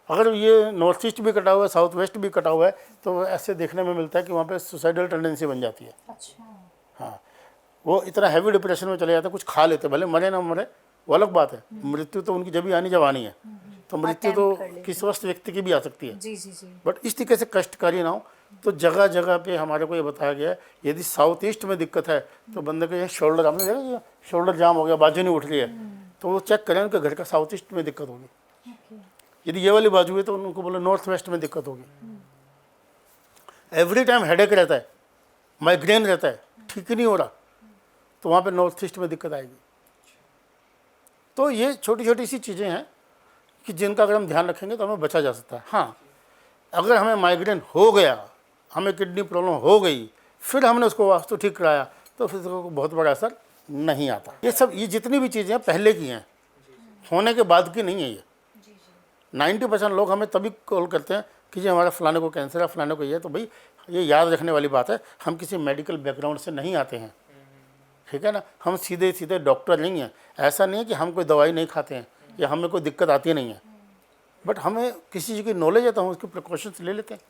अगर ये नॉर्थ ईस्ट भी कटा हुआ है, साउथ वेस्ट भी कटा हुआ है, तो ऐसे देखने में मिलता है कि वहाँ पे सुसाइडल टेंडेंसी बन जाती है। अच्छा। हाँ, वो इतना हैवी डिप्रेशन में चले जाते हैं, कुछ खा लेते, भले मरे ना मरे वो अलग बात है, मृत्यु तो उनकी जब आनी है, तो मृत्यु तो Attempt कर लेंगे। किसी स्वस्थ व्यक्ति की भी आ सकती है। जी जी जी। बट इस तरीके से कष्टकारी ना हो, तो जगह जगह पे हमारे को ये बताया गया है, यदि साउथ ईस्ट में दिक्कत है तो बंदे को ये शोल्डर, आपने देखा ये शोल्डर जाम हो गया, बाजू नहीं उठ रही है, तो वो चेक करें उनके घर का साउथ ईस्ट में दिक्कत होगी। यदि ये वाली बाजू है तो उनको बोले नॉर्थ वेस्ट में दिक्कत होगी। एवरी टाइम हेडेक रहता है, माइग्रेन रहता है, ठीक ही नहीं हो रहा, तो वहाँ पे नॉर्थ ईस्ट में दिक्कत आएगी। तो ये छोटी छोटी सी चीज़ें हैं कि जिनका अगर हम ध्यान रखेंगे तो हमें बचा जा सकता है। हाँ, अगर हमें माइग्रेन हो गया, हमें किडनी प्रॉब्लम हो गई, फिर हमने उसको वास्तु ठीक कराया, तो फिर उसको बहुत बड़ा असर नहीं आता। ये जितनी भी चीज़ें हैं पहले की हैं, होने के बाद की नहीं है। ये 90% लोग हमें तभी कॉल करते हैं कि जी हमारा फलाने को कैंसर है, फलाने को ये है। तो भाई ये याद रखने वाली बात है, हम किसी मेडिकल बैकग्राउंड से नहीं आते हैं, ठीक है ना। हम सीधे सीधे डॉक्टर नहीं हैं। ऐसा नहीं है कि हम कोई दवाई नहीं खाते हैं या हमें कोई दिक्कत आती नहीं है, बट हमें किसी चीज़ की नॉलेज है तो हम उसकी प्रिकॉशंस ले लेते हैं,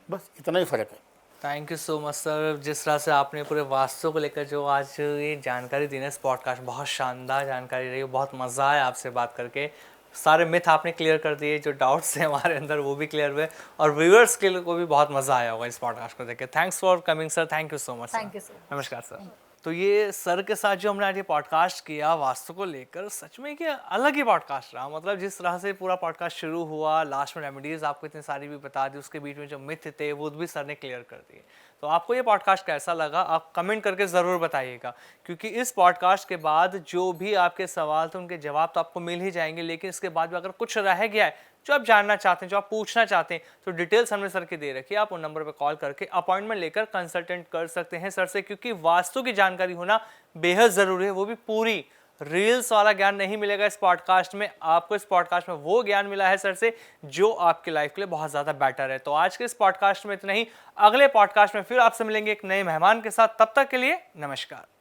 बस इतना ही फ़र्क है। Thank you so much sir, जिस तरह से आपने पूरे वास्तु को लेकर जो आज ये जानकारी दी ना इस पॉडकास्ट, बहुत शानदार जानकारी रही, बहुत मज़ा आया आपसे बात करके। सारे मिथ आपने क्लियर कर दिए, जो डाउट्स थे हमारे अंदर वो भी क्लियर हुए, और व्यूअर्स के लिए को भी बहुत मज़ा आया होगा इस पॉडकास्ट को देख के। Thanks for coming sir, thank you so much. Thank you, sir. नमस्कार सर। तो ये सर के साथ जो हमने आज ये पॉडकास्ट किया वास्तु को लेकर, सच में कि अलग ही पॉडकास्ट रहा। मतलब जिस तरह से पूरा पॉडकास्ट शुरू हुआ, लास्ट में रेमेडीज़ आपको इतनी सारी भी बता दी, उसके बीच में जो मिथ थे वो भी सर ने क्लियर कर दिए। तो आपको ये पॉडकास्ट कैसा लगा आप कमेंट करके ज़रूर बताइएगा, क्योंकि इस पॉडकास्ट के बाद जो भी आपके सवाल थे उनके जवाब तो आपको मिल ही जाएंगे, लेकिन इसके बाद भी अगर कुछ रह गया है जो आप जानना चाहते हैं, जो आप पूछना चाहते हैं, तो डिटेल्स हमने सर की दे रखी है। आप उन नंबर पर कॉल करके अपॉइंटमेंट लेकर कंसल्टेंट कर सकते हैं सर से, क्योंकि वास्तु की जानकारी होना बेहद ज़रूरी है। वो भी पूरी रील्स वाला ज्ञान नहीं मिलेगा इस पॉडकास्ट में, आपको इस पॉडकास्ट में वो ज्ञान मिला है सर से जो आपकी लाइफ के लिए बहुत ज़्यादा बेटर है। तो आज के इस पॉडकास्ट में इतना ही, अगले पॉडकास्ट में फिर आपसे मिलेंगे एक नए मेहमान के साथ। तब तक के लिए नमस्कार।